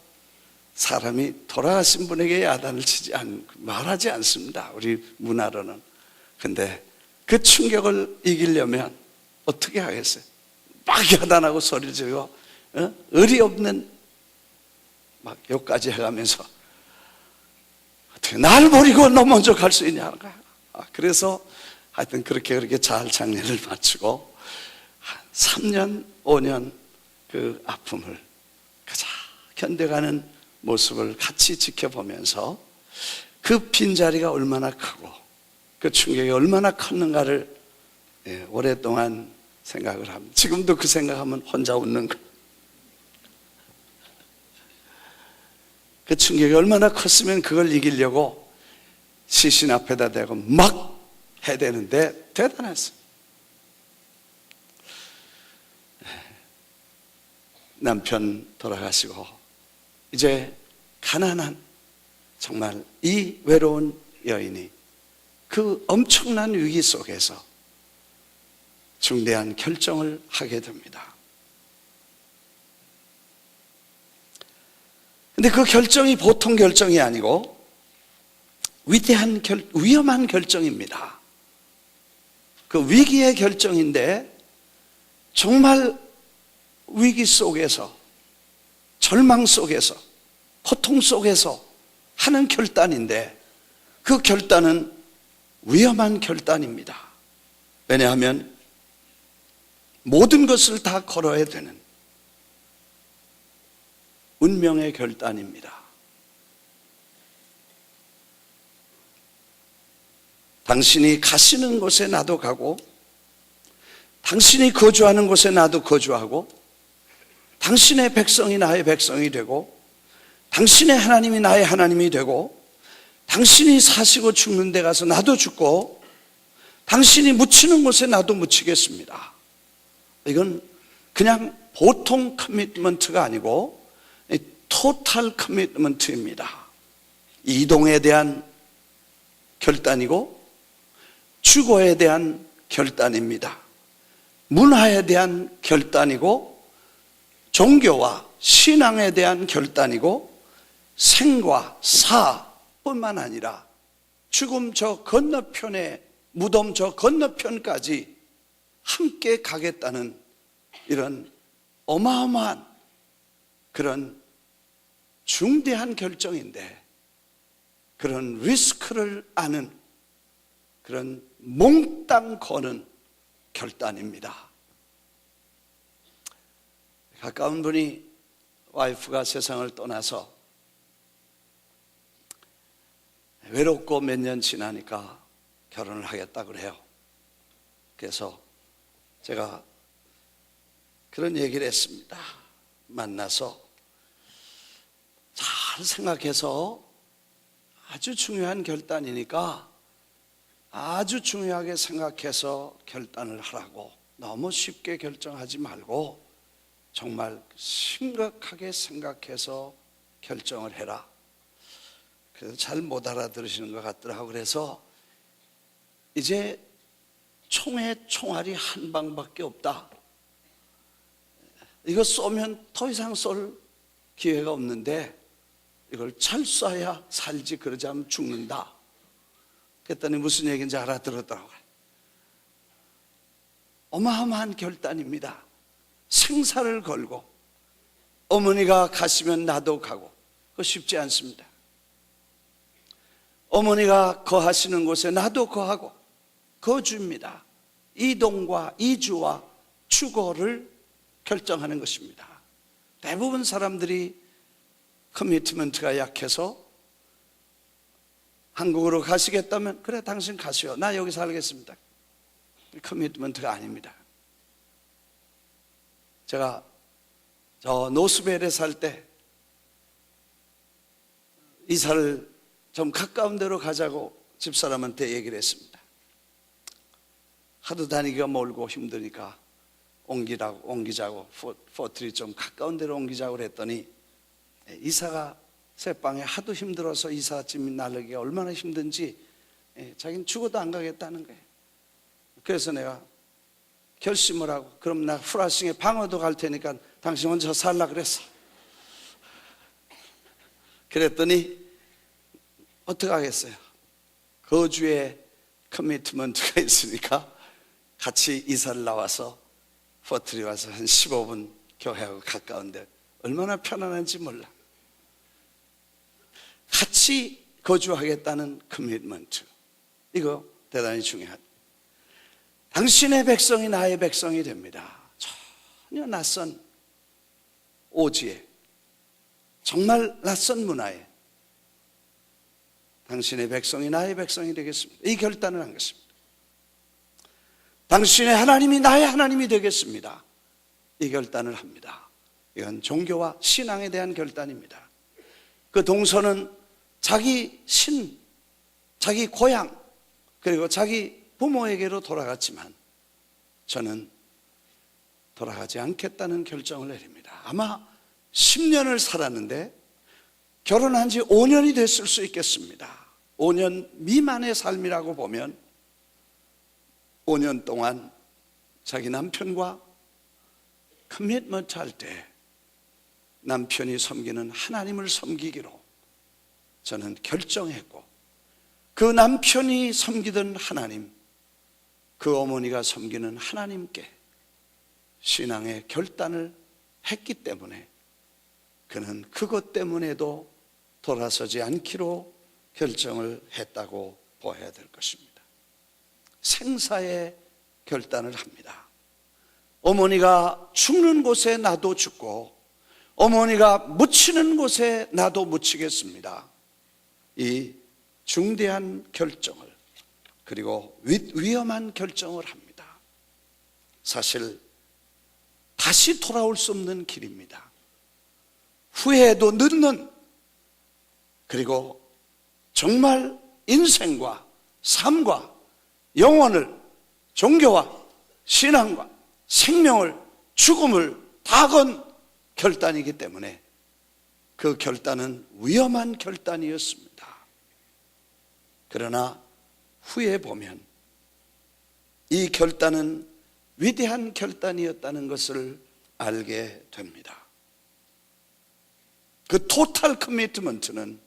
사람이 돌아가신 분에게 야단을 말하지 않습니다. 우리 문화로는. 근데 그 충격을 이기려면 어떻게 하겠어요? 막 야단하고 소리를 지르고 의리 없는 막 욕까지 해가면서 어떻게 날 버리고 너 먼저 갈 수 있냐는 거야. 그래서 하여튼 그렇게 잘 장례를 마치고 3년 5년 그 아픔을 가장 견뎌가는 모습을 같이 지켜보면서 그 빈자리가 얼마나 크고 그 충격이 얼마나 컸는가를 오랫동안 생각을 합니다. 지금도 그 생각하면 혼자 웃는 거. 그 충격이 얼마나 컸으면 그걸 이기려고 시신 앞에다 대고 막 해야 되는데 대단했어요. 남편 돌아가시고 이제 가난한 정말 이 외로운 여인이 그 엄청난 위기 속에서 중대한 결정을 하게 됩니다. 근데 그 결정이 보통 결정이 아니고 위험한 결정입니다. 그 위기의 결정인데 정말 위기 속에서 절망 속에서 고통 속에서 하는 결단인데 그 결단은 위험한 결단입니다. 왜냐하면 모든 것을 다 걸어야 되는 운명의 결단입니다. 당신이 가시는 곳에 나도 가고 당신이 거주하는 곳에 나도 거주하고 당신의 백성이 나의 백성이 되고 당신의 하나님이 나의 하나님이 되고 당신이 사시고 죽는 데 가서 나도 죽고 당신이 묻히는 곳에 나도 묻히겠습니다. 이건 그냥 보통 커미트먼트가 아니고 토탈 커미트먼트입니다. 이동에 대한 결단이고 주거에 대한 결단입니다. 문화에 대한 결단이고 종교와 신앙에 대한 결단이고 생과 사뿐만 아니라 죽음 저 건너편에 무덤 저 건너편까지 함께 가겠다는 이런 어마어마한 그런 중대한 결정인데 그런 리스크를 아는 그런 몽땅 거는 결단입니다. 가까운 분이 와이프가 세상을 떠나서 외롭고 몇 년 지나니까 결혼을 하겠다 그래요. 그래서 제가 그런 얘기를 했습니다. 만나서 잘 생각해서 아주 중요한 결단이니까 아주 중요하게 생각해서 결단을 하라고, 너무 쉽게 결정하지 말고 정말 심각하게 생각해서 결정을 해라. 그래서 잘 못 알아들으시는 것 같더라고요. 그래서 이제 총의 총알이 한 방밖에 없다. 이거 쏘면 더 이상 쏠 기회가 없는데 이걸 잘 쏴야 살지, 그러지 않으면 죽는다. 그랬더니 무슨 얘기인지 알아들었더라고요. 어마어마한 결단입니다. 생사를 걸고 어머니가 가시면 나도 가고, 그거 쉽지 않습니다. 어머니가 거하시는 곳에 나도 거하고 거주입니다. 이동과 이주와 추고를 결정하는 것입니다. 대부분 사람들이 커미트먼트가 약해서 한국으로 가시겠다면 그래 당신 가시오, 나 여기 살겠습니다. 커미트먼트가 아닙니다. 제가 저 노스벨에 살 때 이사를 좀 가까운 데로 가자고 집사람한테 얘기를 했습니다. 하도 다니기가 멀고 힘드니까 옮기자고 포트리 좀 가까운 데로 옮기자고 그랬더니 이사가 새방에 하도 힘들어서 이삿짐이 나르기가 얼마나 힘든지 자기는 죽어도 안 가겠다는 거예요. 그래서 내가 결심을 하고, 그럼 나 프라싱에 방어도 갈 테니까 당신 혼자 살라 그랬어. 그랬더니 어떻게 하겠어요? 거주에 커미트먼트가 있으니까 같이 이사를 나와서 포트리 와서 한 15분 교회하고 가까운데 얼마나 편안한지 몰라. 같이 거주하겠다는 커미트먼트, 이거 대단히 중요하다. 당신의 백성이 나의 백성이 됩니다. 전혀 낯선 오지에, 정말 낯선 문화에 당신의 백성이 나의 백성이 되겠습니다. 이 결단을 한 것입니다. 당신의 하나님이 나의 하나님이 되겠습니다. 이 결단을 합니다. 이건 종교와 신앙에 대한 결단입니다. 그 동서는 자기 신, 자기 고향, 그리고 자기 부모에게로 돌아갔지만 저는 돌아가지 않겠다는 결정을 내립니다. 아마 10년을 살았는데 결혼한 지 5년이 됐을 수 있겠습니다. 5년 미만의 삶이라고 보면 5년 동안 자기 남편과 커미트먼트 할 때 남편이 섬기는 하나님을 섬기기로 저는 결정했고, 그 남편이 섬기던 하나님, 그 어머니가 섬기는 하나님께 신앙의 결단을 했기 때문에 그는 그것 때문에도 돌아서지 않기로 결정을 했다고 보아야 될 것입니다. 생사의 결단을 합니다. 어머니가 죽는 곳에 나도 죽고 어머니가 묻히는 곳에 나도 묻히겠습니다. 이 중대한 결정을, 그리고 위험한 결정을 합니다. 사실 다시 돌아올 수 없는 길입니다. 후회도 늦는, 그리고 정말 인생과 삶과 영혼을, 종교와 신앙과 생명을, 죽음을 다 건 결단이기 때문에 그 결단은 위험한 결단이었습니다. 그러나 후에 보면 이 결단은 위대한 결단이었다는 것을 알게 됩니다. 그 토탈 커미트먼트는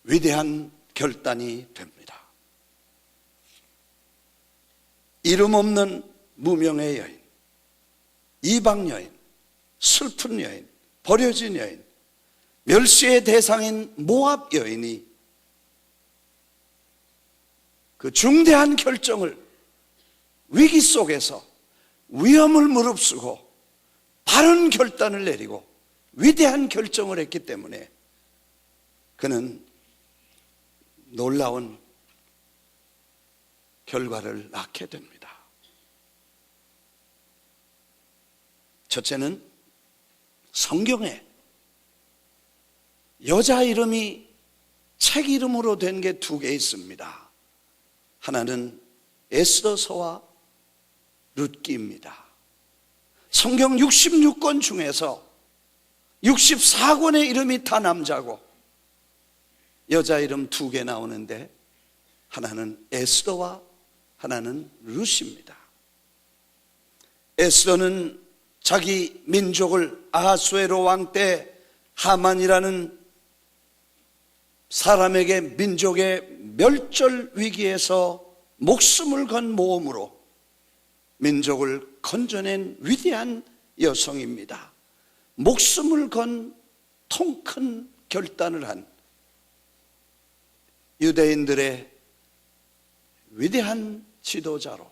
위대한 결단이 됩니다. 이름 없는 무명의 여인, 이방 여인, 슬픈 여인, 버려진 여인, 멸시의 대상인 모압 여인이 그 중대한 결정을 위기 속에서 위험을 무릅쓰고 바른 결단을 내리고 위대한 결정을 했기 때문에 그는 놀라운 결과를 낳게 됩니다. 첫째는 성경에 여자 이름이 책 이름으로 된 게 2개 있습니다. 하나는 에스더서와 룻기입니다. 성경 66권 중에서 64권의 이름이 다 남자고 여자 이름 2개 나오는데 하나는 에스더와 하나는 룻입니다. 에스더는 자기 민족을 아하수에로 왕 때 하만이라는 사람에게 민족의 멸절 위기에서 목숨을 건 모험으로 민족을 건져낸 위대한 여성입니다. 목숨을 건 통 큰 결단을 한 유대인들의 위대한 지도자로,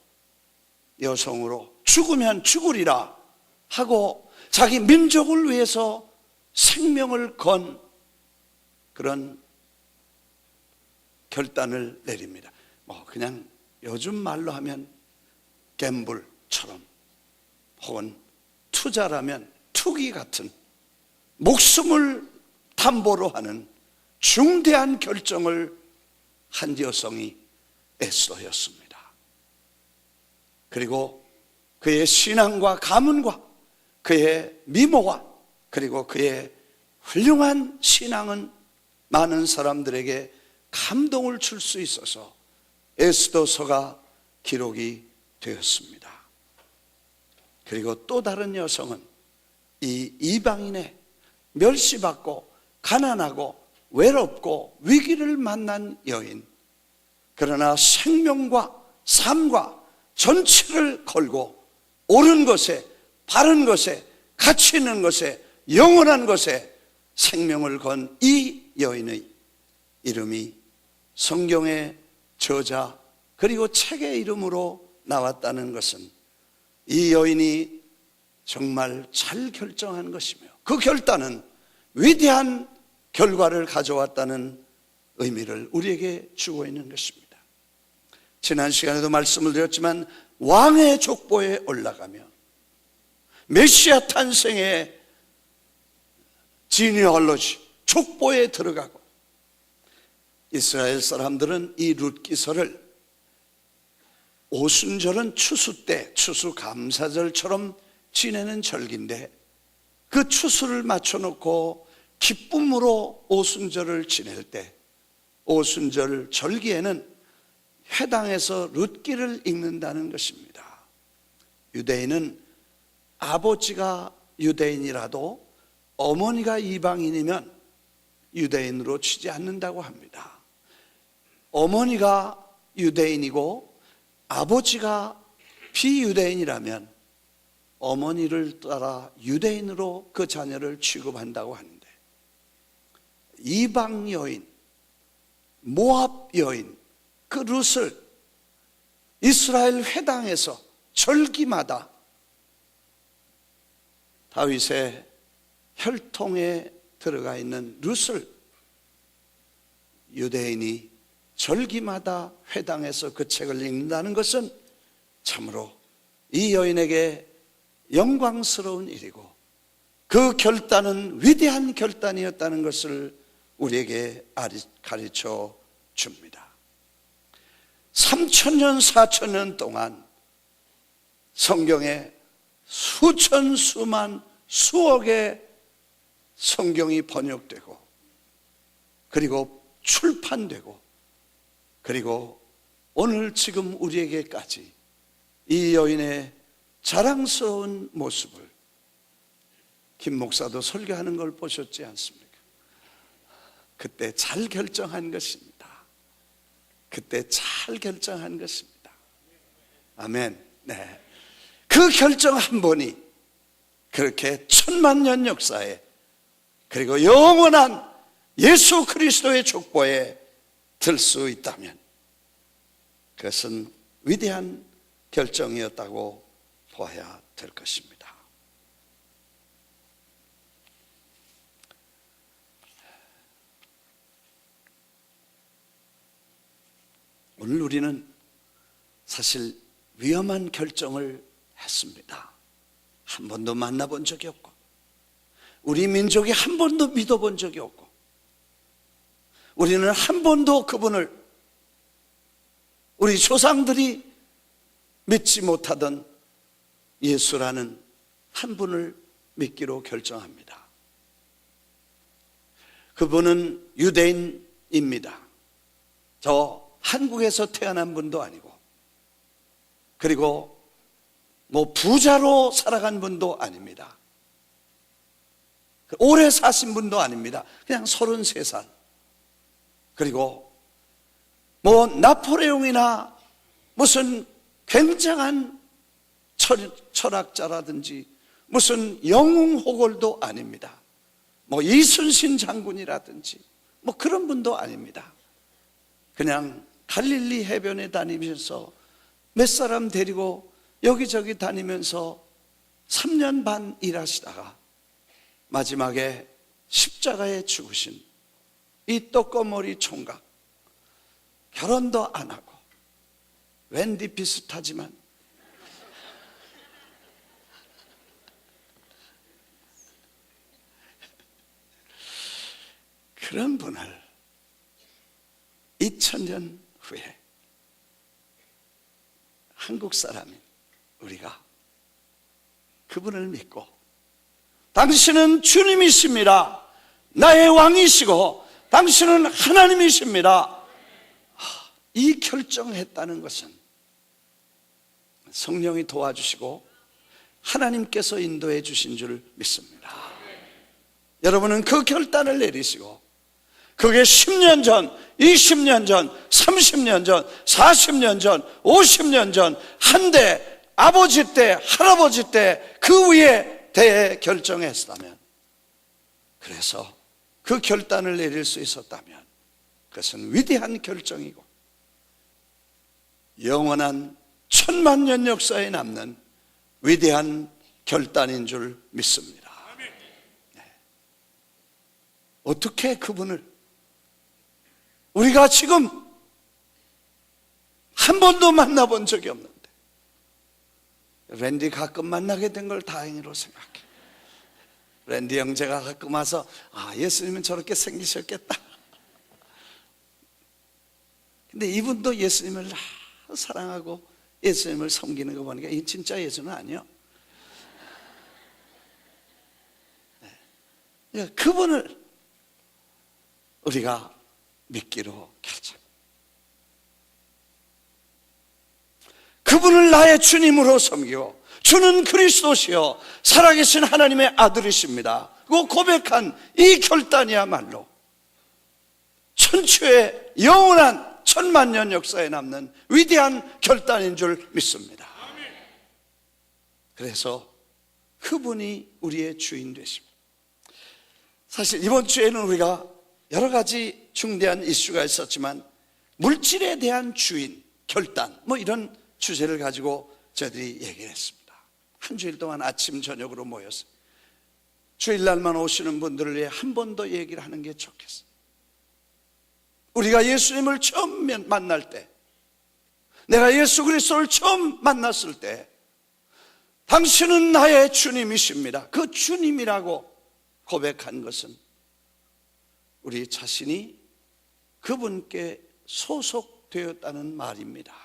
여성으로 죽으면 죽으리라 하고 자기 민족을 위해서 생명을 건 그런 결단을 내립니다. 그냥 요즘 말로 하면 갬블처럼, 혹은 투자라면 투기 같은 목숨을 담보로 하는 중대한 결정을 한 여성이 에스더였습니다. 그리고 그의 신앙과 가문과 그의 미모와 그리고 그의 훌륭한 신앙은 많은 사람들에게 감동을 줄 수 있어서 에스더서가 기록이 되었습니다. 그리고 또 다른 여성은 이 이방인의 멸시받고 가난하고 외롭고 위기를 만난 여인, 그러나 생명과 삶과 전체를 걸고 옳은 것에, 바른 것에, 가치 있는 것에, 영원한 것에 생명을 건 이 여인의 이름이 성경의 저자 그리고 책의 이름으로 나왔다는 것은 이 여인이 정말 잘 결정한 것이며 그 결단은 위대한 결과를 가져왔다는 의미를 우리에게 주고 있는 것입니다. 지난 시간에도 말씀을 드렸지만 왕의 족보에 올라가며 메시아 탄생의 지니얼로지 족보에 들어가고, 이스라엘 사람들은 이 룻기서를 오순절은 추수 때 추수감사절처럼 지내는 절기인데 그 추수를 맞춰놓고 기쁨으로 오순절을 지낼 때 오순절 절기에는 회당에서 룻기를 읽는다는 것입니다. 유대인은 아버지가 유대인이라도 어머니가 이방인이면 유대인으로 치지 않는다고 합니다. 어머니가 유대인이고 아버지가 비유대인이라면 어머니를 따라 유대인으로 그 자녀를 취급한다고 하는데, 이방 여인, 모압 여인 그 룻을 이스라엘 회당에서 절기마다 다윗의 혈통에 들어가 있는 룻을 유대인이 절기마다 회당에서 그 책을 읽는다는 것은 참으로 이 여인에게 영광스러운 일이고 그 결단은 위대한 결단이었다는 것을 우리에게 가르쳐 줍니다. 3,000년 4,000년 동안 성경에 수천 수만 수억의 성경이 번역되고 그리고 출판되고 그리고 오늘 지금 우리에게까지 이 여인의 자랑스러운 모습을 김 목사도 설교하는 걸 보셨지 않습니까? 그때 잘 결정한 것입니다. 그때 잘 결정한 것입니다. 아멘. 네. 그 결정 한 번이 그렇게 1000만 년 역사에 그리고 영원한 예수 그리스도의 족보에 들 수 있다면 그것은 위대한 결정이었다고 보아야 될 것입니다. 오늘 우리는 사실 위험한 결정을 했습니다. 한 번도 만나본 적이 없고, 우리 민족이 한 번도 믿어본 적이 없고, 우리는 한 번도 그분을, 우리 조상들이 믿지 못하던 예수라는 한 분을 믿기로 결정합니다. 그분은 유대인입니다. 저 한국에서 태어난 분도 아니고, 그리고 뭐 부자로 살아간 분도 아닙니다. 오래 사신 분도 아닙니다. 그냥 33살. 그리고 뭐 나폴레옹이나 무슨 굉장한 철학자라든지 무슨 영웅호걸도 아닙니다. 뭐 이순신 장군이라든지 뭐 그런 분도 아닙니다. 그냥 갈릴리 해변에 다니면서 몇 사람 데리고 여기저기 다니면서 3년 반 일하시다가 마지막에 십자가에 죽으신 이 떡거머리 총각, 결혼도 안 하고 웬디 비슷하지만 그런 분을 2000년 후에 한국 사람인 우리가 그분을 믿고 당신은 주님이십니다, 나의 왕이시고 당신은 하나님이십니다, 이 결정했다는 것은 성령이 도와주시고 하나님께서 인도해 주신 줄 믿습니다. 여러분은 그 결단을 내리시고 그게 10년 전, 20년 전, 30년 전, 40년 전, 50년 전, 한때 아버지 때, 할아버지 때 그 위에 대해 결정했다면, 그래서 그 결단을 내릴 수 있었다면 그것은 위대한 결정이고 영원한 천만년 역사에 남는 위대한 결단인 줄 믿습니다. 네. 어떻게 그분을 우리가 지금 한 번도 만나본 적이 없는데 랜디 가끔 만나게 된 걸 다행으로 생각해. 랜디 형제가 가끔 와서 예수님은 저렇게 생기셨겠다. 근데 이분도 예수님을 사랑하고 예수님을 섬기는 거 보니까 이 진짜 예수는 아니요. 네. 그분을 우리가 믿기로 결정. 그분을 나의 주님으로 섬기고 주는 그리스도시요 살아계신 하나님의 아들이십니다. 그 고백한 이 결단이야말로 천추의 영원한 천만년 역사에 남는 위대한 결단인 줄 믿습니다. 그래서 그분이 우리의 주인 되십니다. 사실 이번 주에는 우리가 여러 가지 중대한 이슈가 있었지만 물질에 대한 주인, 결단 뭐 이런 주제를 가지고 저희들이 얘기를 했습니다. 한 주일 동안 아침 저녁으로 모였어요. 주일날만 오시는 분들을 위해 한 번 더 얘기를 하는 게 좋겠어요. 우리가 예수님을 처음 만날 때, 내가 예수 그리스도를 처음 만났을 때 당신은 나의 주님이십니다, 그 주님이라고 고백한 것은 우리 자신이 그분께 소속되었다는 말입니다.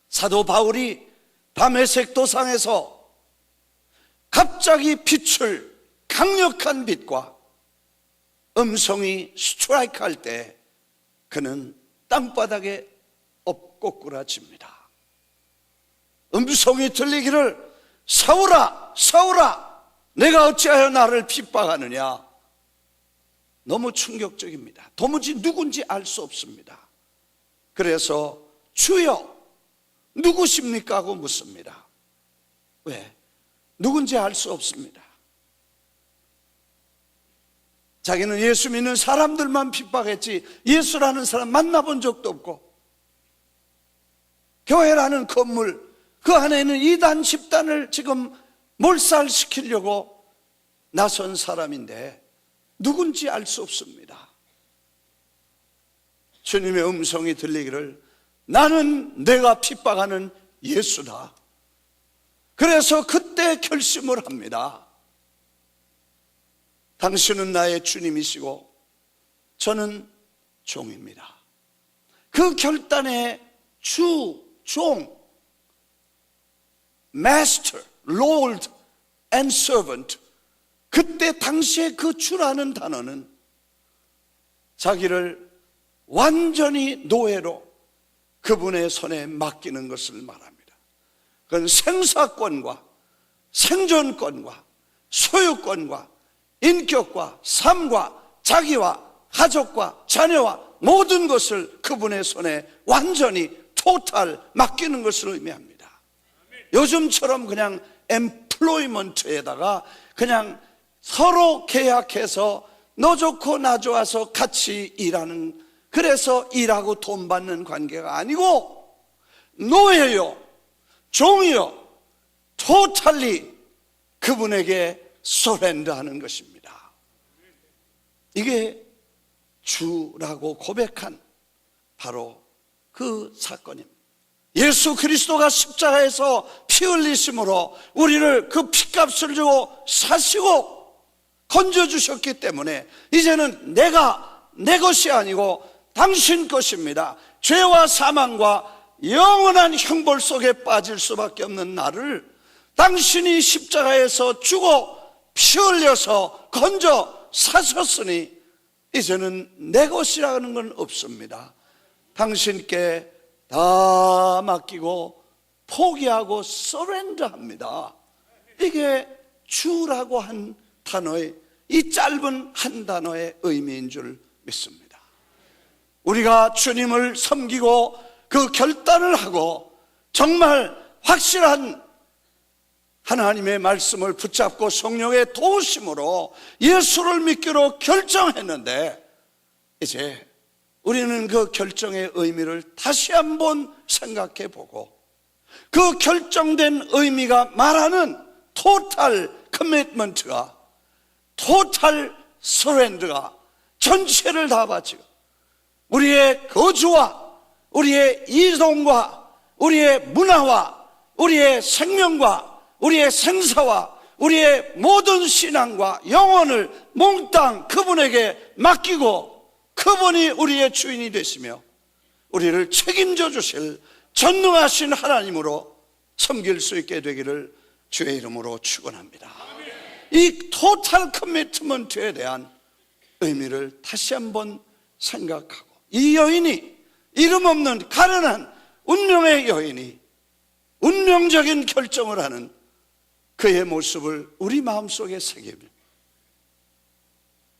사도 바울이 다메섹 도상에서 갑자기 빛을, 강력한 빛과 음성이 스트라이크 할 때 그는 땅바닥에 엎고꾸라집니다. 음성이 들리기를 사울아, 사울아, 내가 어찌하여 나를 핍박하느냐. 너무 충격적입니다. 도무지 누군지 알 수 없습니다. 그래서 주여 누구십니까 하고 묻습니다. 왜? 누군지 알 수 없습니다. 자기는 예수 믿는 사람들만 핍박했지 예수라는 사람 만나본 적도 없고, 교회라는 건물 그 안에는 이단 집단을 지금 몰살시키려고 나선 사람인데 누군지 알 수 없습니다. 주님의 음성이 들리기를 나는 내가 핍박하는 예수다. 그래서 그때 결심을 합니다. 당신은 나의 주님이시고 저는 종입니다. 그 결단의 주, 종, Master, Lord and Servant, 그때 당시에 그 주라는 단어는 자기를 완전히 노예로 그분의 손에 맡기는 것을 말합니다. 그건 생사권과 생존권과 소유권과 인격과 삶과 자기와 가족과 자녀와 모든 것을 그분의 손에 완전히 토탈 맡기는 것을 의미합니다. 요즘처럼 그냥 employment에다가 그냥 서로 계약해서 너 좋고 나 좋아서 같이 일하는, 그래서 일하고 돈 받는 관계가 아니고 노예요, 종이요, 토탈리 그분에게 서렌더하는 것입니다. 이게 주라고 고백한 바로 그 사건입니다. 예수 그리스도가 십자가에서 피 흘리심으로 우리를 그 피값을 주고 사시고 건져주셨기 때문에 이제는 내가 내 것이 아니고 당신 것입니다. 죄와 사망과 영원한 형벌 속에 빠질 수밖에 없는 나를 당신이 십자가에서 죽어 피 흘려서 건져 사셨으니 이제는 내 것이라는 건 없습니다. 당신께 다 맡기고 포기하고 서렌더합니다. 이게 주라고 한 단어의, 이 짧은 한 단어의 의미인 줄 믿습니다. 우리가 주님을 섬기고 그 결단을 하고 정말 확실한 하나님의 말씀을 붙잡고 성령의 도우심으로 예수를 믿기로 결정했는데, 이제 우리는 그 결정의 의미를 다시 한번 생각해 보고 그 결정된 의미가 말하는 토탈 커미트먼트가, 토탈 서렌더가 전체를 다 바치고 우리의 거주와 우리의 이동과 우리의 문화와 우리의 생명과 우리의 생사와 우리의 모든 신앙과 영혼을 몽땅 그분에게 맡기고 그분이 우리의 주인이 되시며 우리를 책임져 주실 전능하신 하나님으로 섬길 수 있게 되기를 주의 이름으로 축원합니다. 이 토탈 커미트먼트에 대한 의미를 다시 한번 생각하고, 이 여인이, 이름 없는 가련한 운명의 여인이 운명적인 결정을 하는 그의 모습을 우리 마음속에 새기며,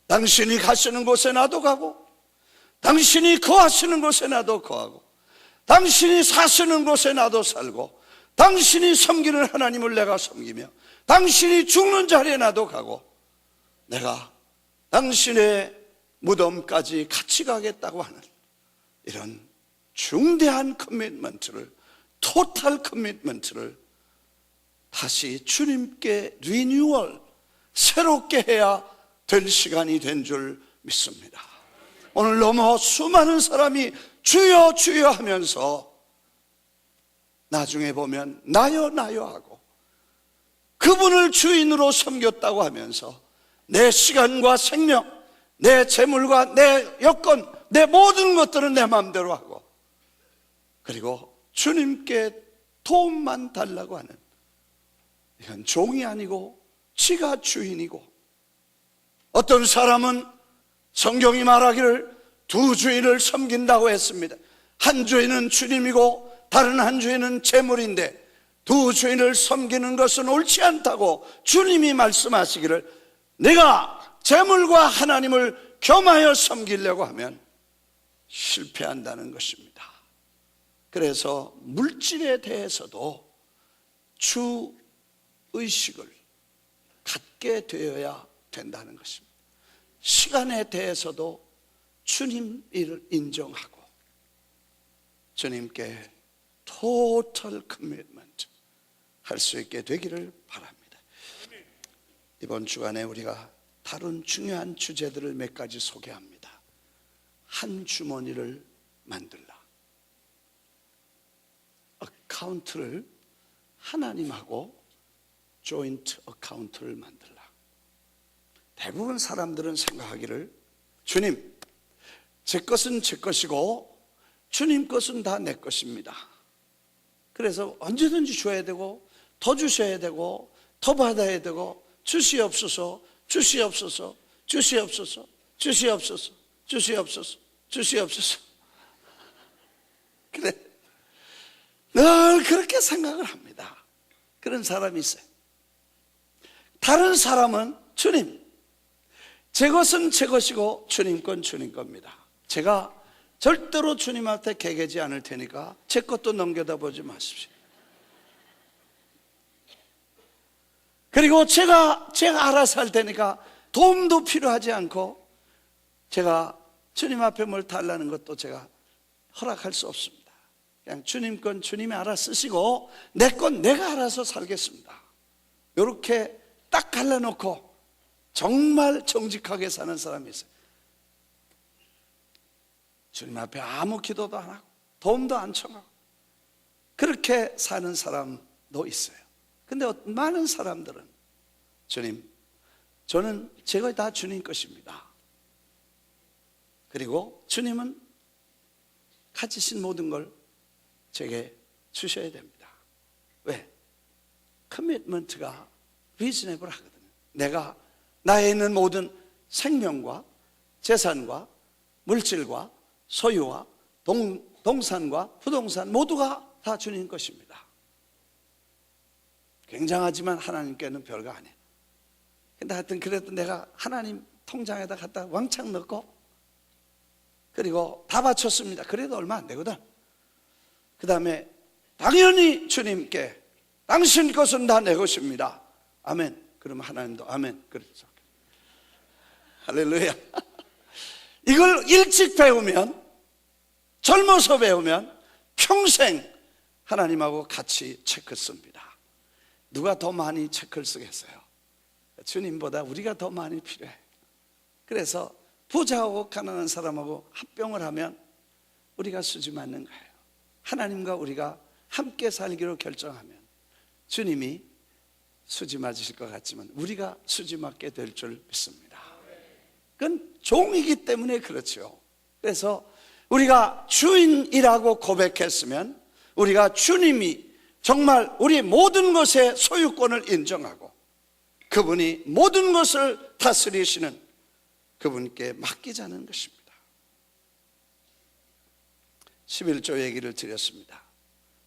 당신이 가시는 곳에 나도 가고 당신이 거하시는 곳에 나도 거하고 당신이 사시는 곳에 나도 살고 당신이 섬기는 하나님을 내가 섬기며 당신이 죽는 자리에 나도 가고 내가 당신의 무덤까지 같이 가겠다고 하는 이런 중대한 커미트먼트를, 토탈 커미트먼트를 다시 주님께 리뉴얼, 새롭게 해야 될 시간이 된 줄 믿습니다. 오늘 너무 수많은 사람이 주여 주여 하면서 나중에 보면 나요 나요 하고 그분을 주인으로 섬겼다고 하면서 내 시간과 생명, 내 재물과 내 여건, 내 모든 것들은 내 마음대로 하고, 그리고 주님께 도움만 달라고 하는, 이건 종이 아니고 지가 주인이고, 어떤 사람은 성경이 말하기를 두 주인을 섬긴다고 했습니다. 한 주인은 주님이고 다른 한 주인은 재물인데 두 주인을 섬기는 것은 옳지 않다고 주님이 말씀하시기를, 내가 재물과 하나님을 겸하여 섬기려고 하면 실패한다는 것입니다. 그래서 물질에 대해서도 주의식을 갖게 되어야 된다는 것입니다. 시간에 대해서도 주님 일을 인정하고 주님께 토탈 커미트먼트 할 수 있게 되기를 바랍니다. 이번 주간에 우리가 다룬 중요한 주제들을 몇 가지 소개합니다. 한 주머니를 만들라. 어카운트를 하나님하고 조인트 어카운트를 만들라. 대부분 사람들은 생각하기를 주님, 제 것은 제 것이고 주님 것은 다 내 것입니다. 그래서 언제든지 줘야 되고 더 주셔야 되고 더 받아야 되고 주시옵소서, 주시옵소서, 주시옵소서, 주시옵소서, 주시옵소서, 주시옵소서. 그래, 늘 그렇게 생각을 합니다. 그런 사람이 있어요. 다른 사람은 주님, 제 것은 제 것이고 주님 건 주님 겁니다. 제가 절대로 주님한테 개개지 않을 테니까 제 것도 넘겨다 보지 마십시오. 그리고 제가 알아서 할 테니까 도움도 필요하지 않고 제가 주님 앞에 뭘 달라는 것도 제가 허락할 수 없습니다. 그냥 주님 건 주님이 알아 쓰시고 내 건 내가 알아서 살겠습니다. 이렇게 딱 갈라놓고 정말 정직하게 사는 사람이 있어요. 주님 앞에 아무 기도도 안 하고 도움도 안 청하고 그렇게 사는 사람도 있어요. 근데 많은 사람들은 주님, 저는 제가 다 주님 것입니다. 그리고 주님은 가지신 모든 걸 제게 주셔야 됩니다. 왜? 커미트먼트가 리즈네블 하거든요. 내가 나에 있는 모든 생명과 재산과 물질과 소유와 동산과 부동산 모두가 다 주님 것입니다. 굉장하지만 하나님께는 별거 아니에요. 근데 하여튼 그래도 내가 하나님 통장에다 갖다 왕창 넣고 그리고 다 바쳤습니다. 그래도 얼마 안 되거든. 그 다음에 당연히 주님께 당신 것은 다 내 것입니다. 아멘. 그러면 하나님도 아멘. 그렇죠. 할렐루야. 이걸 일찍 배우면, 젊어서 배우면 평생 하나님하고 같이 체크 씁니다. 누가 더 많이 체크를 쓰겠어요? 주님보다 우리가 더 많이 필요해. 그래서 부자하고 가난한 사람하고 합병을 하면 우리가 수지 맞는 거예요. 하나님과 우리가 함께 살기로 결정하면 주님이 수지 맞으실 것 같지만 우리가 수지 맞게 될 줄 믿습니다. 그건 종이기 때문에 그렇죠. 그래서 우리가 주인이라고 고백했으면 우리가 주님이 정말 우리 모든 것의 소유권을 인정하고 그분이 모든 것을 다스리시는 그분께 맡기자는 것입니다. 11조 얘기를 드렸습니다.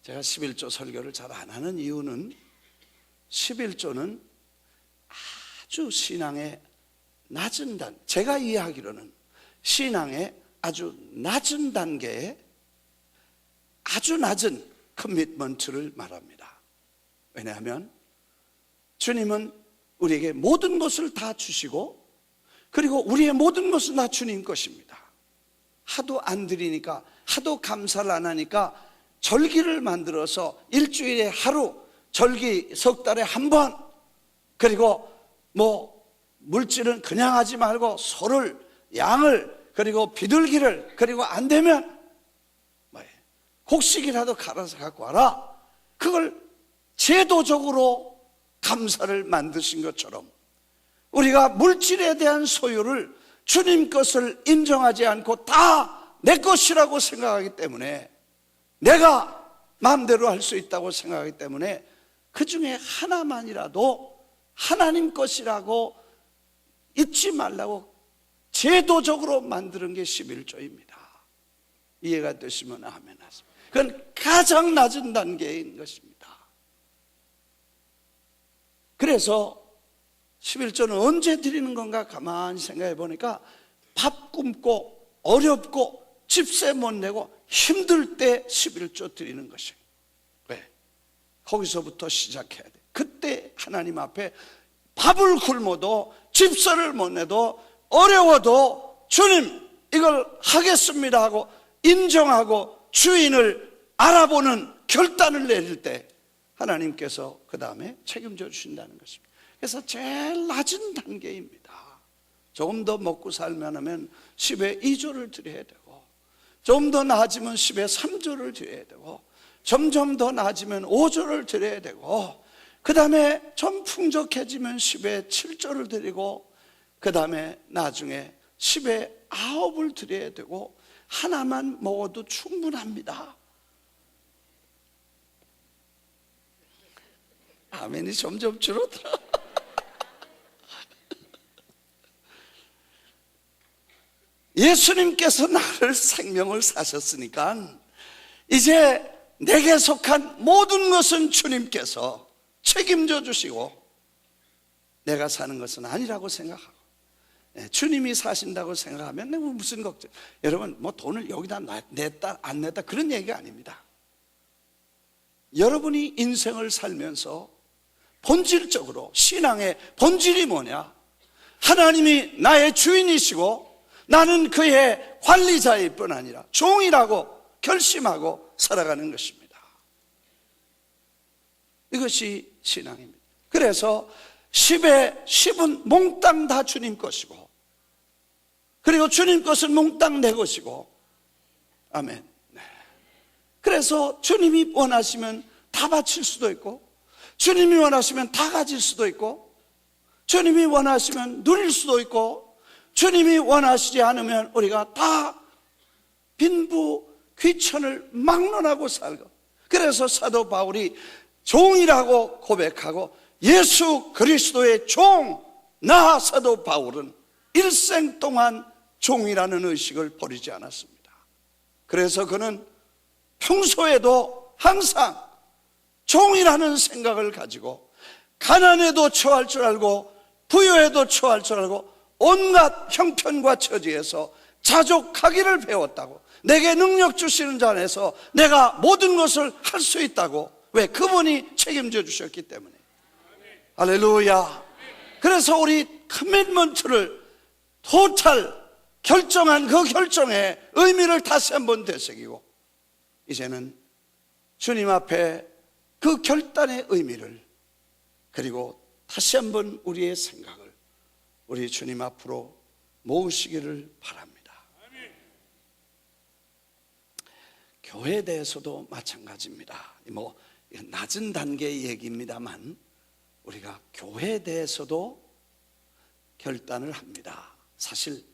제가 11조 설교를 잘 안 하는 이유는 11조는 아주 신앙의 낮은 제가 이해하기로는 신앙의 아주 낮은 단계에 아주 낮은 커미트먼트를 말합니다. 왜냐하면 주님은 우리에게 모든 것을 다 주시고 그리고 우리의 모든 것은 다 주님 것입니다. 하도 안 드리니까 하도 감사를 안 하니까 절기를 만들어서 일주일에 하루 절기 석 달에 한 번 그리고 물질은 그냥 하지 말고 소를 양을 그리고 비둘기를 그리고 안 되면 곡식이라도 갈아서 갖고 와라. 그걸 제도적으로 감사를 만드신 것처럼 우리가 물질에 대한 소유를 주님 것을 인정하지 않고 다 내 것이라고 생각하기 때문에 내가 마음대로 할 수 있다고 생각하기 때문에 그 중에 하나만이라도 하나님 것이라고 잊지 말라고 제도적으로 만드는 게 11조입니다. 이해가 되시면 아멘 하세요. 그건 가장 낮은 단계인 것입니다. 그래서 11조는 언제 드리는 건가 가만히 생각해 보니까 밥 굶고 어렵고 집세 못 내고 힘들 때 11조 드리는 것이에요. 왜? 거기서부터 시작해야 돼. 그때 하나님 앞에 밥을 굶어도 집세를 못 내도 어려워도 주님 이걸 하겠습니다 하고 인정하고 주인을 알아보는 결단을 내릴 때 하나님께서 그 다음에 책임져 주신다는 것입니다. 그래서 제일 낮은 단계입니다. 조금 더 먹고 살면 하면 10의 2조를 드려야 되고 좀 더 나아지면 10에 3조를 드려야 되고, 점점 더 나아지면 5조를 드려야 되고, 그 다음에 좀 풍족해지면 10에 7조를 드리고, 그 다음에 나중에 10에 9을 드려야 되고, 하나만 먹어도 충분합니다. 아멘이 점점 줄어들어. 예수님께서 나를 생명을 사셨으니까 이제 내게 속한 모든 것은 주님께서 책임져 주시고, 내가 사는 것은 아니라고 생각하고, 주님이 사신다고 생각하면 내가 무슨 걱정. 여러분, 뭐 돈을 여기다 냈다 안 냈다 그런 얘기가 아닙니다. 여러분이 인생을 살면서 본질적으로 신앙의 본질이 뭐냐? 하나님이 나의 주인이시고 나는 그의 관리자일 뿐 아니라 종이라고 결심하고 살아가는 것입니다. 이것이 신앙입니다. 그래서 10에 10은 몽땅 다 주님 것이고, 그리고 주님 것은 몽땅 내 것이고, 아멘. 네. 그래서 주님이 원하시면 다 바칠 수도 있고, 주님이 원하시면 다 가질 수도 있고, 주님이 원하시면 누릴 수도 있고, 주님이 원하시지 않으면 우리가 다 빈부 귀천을 막론하고 살고, 그래서 사도 바울이 종이라고 고백하고, 예수 그리스도의 종, 나 사도 바울은 일생 동안 종이라는 의식을 버리지 않았습니다. 그래서 그는 평소에도 항상 종이라는 생각을 가지고, 가난에도 처할 줄 알고 부유에도 처할 줄 알고 온갖 형편과 처지에서 자족하기를 배웠다고, 내게 능력 주시는 자 안에서 내가 모든 것을 할 수 있다고. 왜? 그분이 책임져 주셨기 때문에. 할렐루야. 그래서 우리 커밋먼트를 토탈 결정한 그 결정의 의미를 다시 한번 되새기고, 이제는 주님 앞에 그 결단의 의미를, 그리고 다시 한번 우리의 생각을 우리 주님 앞으로 모으시기를 바랍니다. 교회에 대해서도 마찬가지입니다. 뭐 낮은 단계의 얘기입니다만, 우리가 교회에 대해서도 결단을 합니다. 사실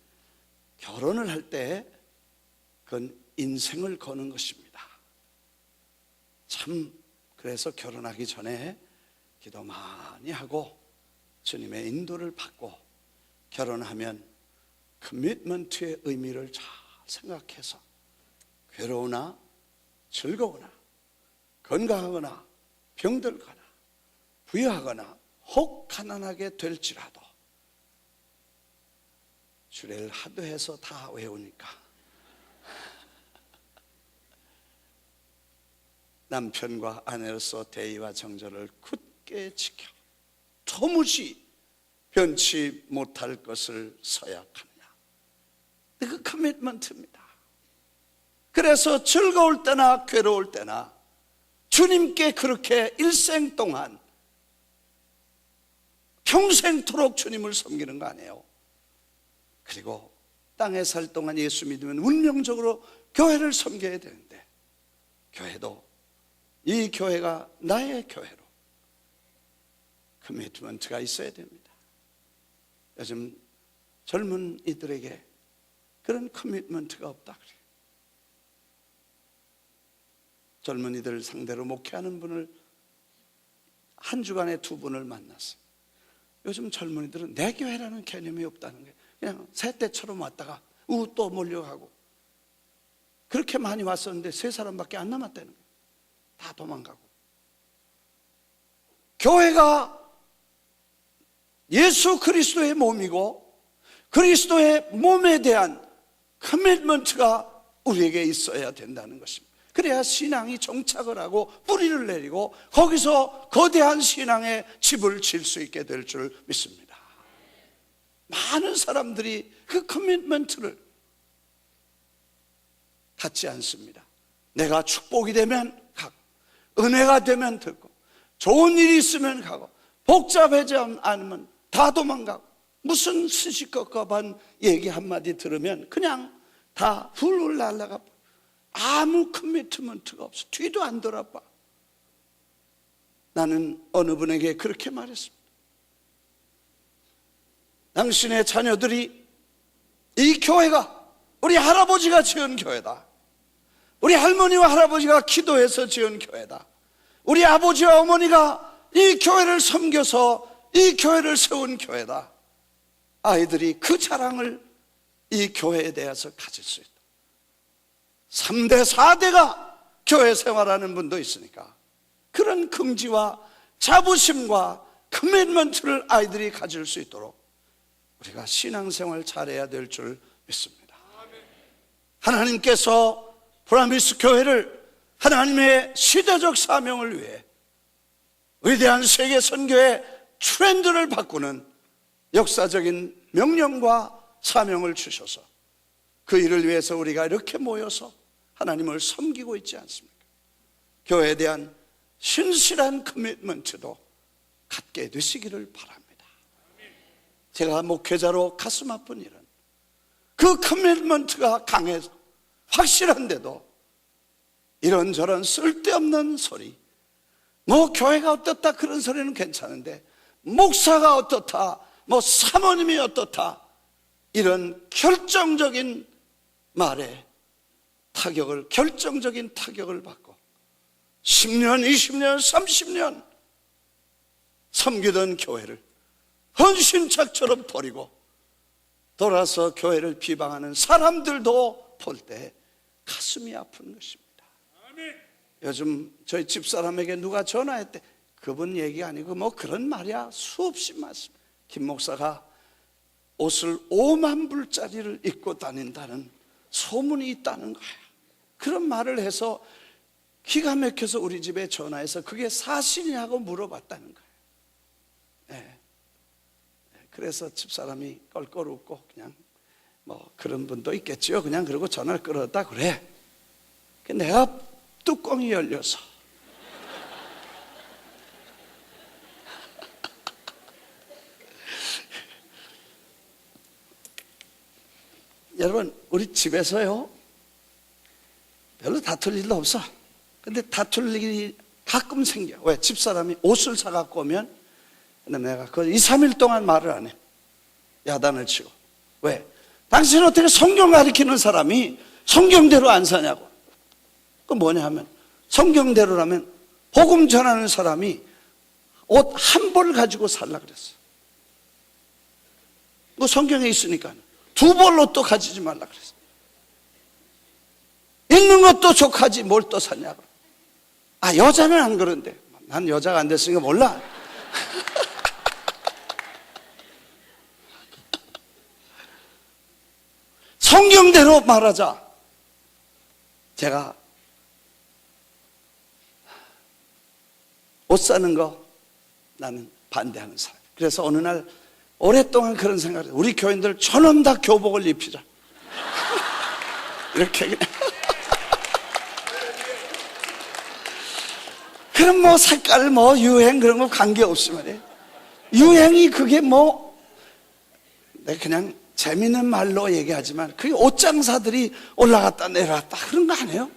결혼을 할 때 그건 인생을 거는 것입니다. 참, 그래서 결혼하기 전에 기도 많이 하고 주님의 인도를 받고, 결혼하면 커밋먼트의 의미를 잘 생각해서 괴로우나 즐거우나 건강하거나 병들거나 부유하거나 혹 가난하게 될지라도, 주례를 하도 해서 다 외우니까 남편과 아내로서 대의와 정절을 굳게 지켜 도무지 변치 못할 것을 서약하느냐. 그 커밋먼트입니다. 그래서 즐거울 때나 괴로울 때나 주님께 그렇게 일생 동안 평생토록 주님을 섬기는 거 아니에요. 그리고 땅에 살 동안 예수 믿으면 운명적으로 교회를 섬겨야 되는데, 교회도 이 교회가 나의 교회로 커미트먼트가 있어야 됩니다. 요즘 젊은 이들에게 그런 커미트먼트가 없다 그래요. 젊은이들 상대로 목회하는 분을 한 주간에 2분을 만났어요. 요즘 젊은이들은 내 교회라는 개념이 없다는 거예요. 그냥 새떼처럼 왔다가 또 몰려가고, 그렇게 많이 왔었는데 3사람밖에 안 남았다는 거예요. 다 도망가고. 교회가 예수 그리스도의 몸이고 그리스도의 몸에 대한 커밋먼트가 우리에게 있어야 된다는 것입니다. 그래야 신앙이 정착을 하고 뿌리를 내리고 거기서 거대한 신앙의 집을 질 수 있게 될 줄 믿습니다. 많은 사람들이 그 커밋먼트를 갖지 않습니다. 내가 축복이 되면 가고, 은혜가 되면 듣고, 좋은 일이 있으면 가고, 복잡하지 않으면 다 도망가고, 무슨 시시겁겁한 얘기 한마디 들으면 그냥 다 훌훌 날아가. 아무 커미트먼트가 없어. 뒤도 안 돌아봐. 나는 어느 분에게 그렇게 말했습니다. 당신의 자녀들이 이 교회가 우리 할아버지가 지은 교회다. 우리 할머니와 할아버지가 기도해서 지은 교회다. 우리 아버지와 어머니가 이 교회를 섬겨서 이 교회를 세운 교회다. 아이들이 그 자랑을 이 교회에 대해서 가질 수 있다. 3대, 4대가 교회 생활하는 분도 있으니까 그런 긍지와 자부심과 커밋먼트를 아이들이 가질 수 있도록 우리가 신앙생활 잘해야 될 줄 믿습니다. 하나님께서 프라미스 교회를 하나님의 시대적 사명을 위해 위대한 세계 선교의 트렌드를 바꾸는 역사적인 명령과 사명을 주셔서 그 일을 위해서 우리가 이렇게 모여서 하나님을 섬기고 있지 않습니까? 교회에 대한 신실한 커밋먼트도 갖게 되시기를 바랍니다. 제가 목회자로 가슴 아픈 일은 그 커밋먼트가 강해서 확실한데도 이런저런 쓸데없는 소리, 뭐 교회가 어떻다 그런 소리는 괜찮은데 목사가 어떻다, 뭐 사모님이 어떻다, 이런 결정적인 말에 결정적인 타격을 받고 10년, 20년, 30년 섬기던 교회를 헌신짝처럼 버리고 돌아서 교회를 비방하는 사람들도 볼 때 가슴이 아픈 것입니다. 요즘 저희 집사람에게 누가 전화했대. 그분 얘기 아니고 뭐 그런 말이야. 수없이 말씀. 김 목사가 옷을 5만 불짜리를 입고 다닌다는 소문이 있다는 거야. 그런 말을 해서 기가 막혀서 우리 집에 전화해서 그게 사실이냐고 물어봤다는 거예요. 네. 그래서 집사람이 껄껄 웃고 그냥 뭐 그런 분도 있겠지요. 그냥 그러고 전화를 끊었다 그래. 내가 뚜껑이 열려서 여러분, 우리 집에서요 별로 다툴 일도 없어. 근데 다툴 일이 가끔 생겨. 왜? 집사람이 옷을 사갖고 오면 근데 내가 그 2, 3일 동안 말을 안 해. 야단을 치고. 왜? 당신은 어떻게 성경 가르치는 사람이 성경대로 안 사냐고. 그 뭐냐 하면 성경대로라면 복음 전하는 사람이 옷 한 벌 가지고 살라 그랬어. 그 성경에 있으니까 2벌 옷도 가지지 말라 그랬어. 있는 것도 족하지 뭘 또 샀냐고. 아, 여자는 안 그런데. 난 여자가 안 됐으니까 몰라. 성경대로 말하자. 제가 옷 사는 거 나는 반대하는 사람. 그래서 어느 날 오랫동안 그런 생각을 해요. 우리 교인들 전원 다 교복을 입히자. 이렇게 그냥. 그럼 뭐 색깔 뭐 유행 그런 거 관계없이 말이에요. 유행이 그게 뭐 내가 그냥 재미있는 말로 얘기하지만 그게 옷장사들이 올라갔다 내려왔다 그런 거 아니에요?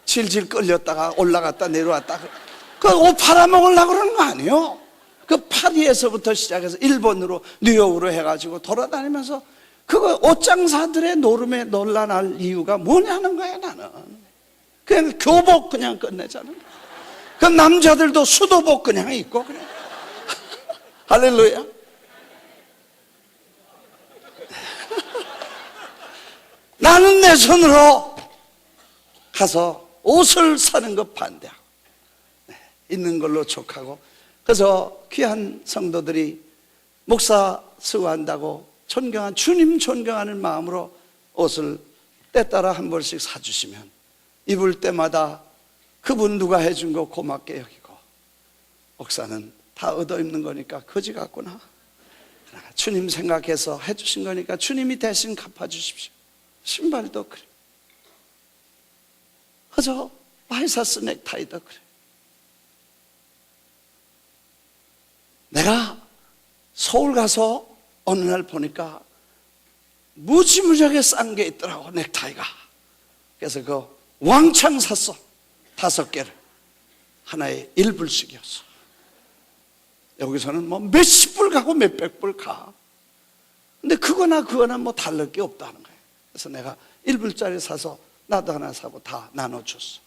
질질 끌렸다가 올라갔다 내려왔다. 그 옷 팔아먹으려고 그러는 거 아니에요? 그 파리에서부터 시작해서 일본으로 뉴욕으로 해가지고 돌아다니면서 그거 옷장사들의 노름에 놀라날 이유가 뭐냐는 거야. 나는 그냥 교복 그냥 끝내잖아. 그 남자들도 수도복 그냥 입고 그래. 할렐루야. 나는 내 손으로 가서 옷을 사는 거 반대하고 있는 걸로 족하고. 그래서 귀한 성도들이 목사 수고한다고 존경한 주님 존경하는 마음으로 옷을 때따라 한 벌씩 사주시면 입을 때마다 그분 누가 해준 거 고맙게 여기고, 목사는 다 얻어입는 거니까 거지 같구나. 주님 생각해서 해주신 거니까 주님이 대신 갚아주십시오. 신발도 그래. 그저 와이사스 넥타이도 그래. 내가 서울 가서 어느 날 보니까 무지무지하게 싼 게 있더라고, 넥타이가. 그래서 그 왕창 샀어. 5개를. 하나에 1불씩이었어. 여기서는 뭐 몇십 불 가고 몇백 불 가. 근데 그거나 뭐 다를 게 없다는 거예요. 그래서 내가 1불짜리 사서 나도 하나 사고 다 나눠줬어.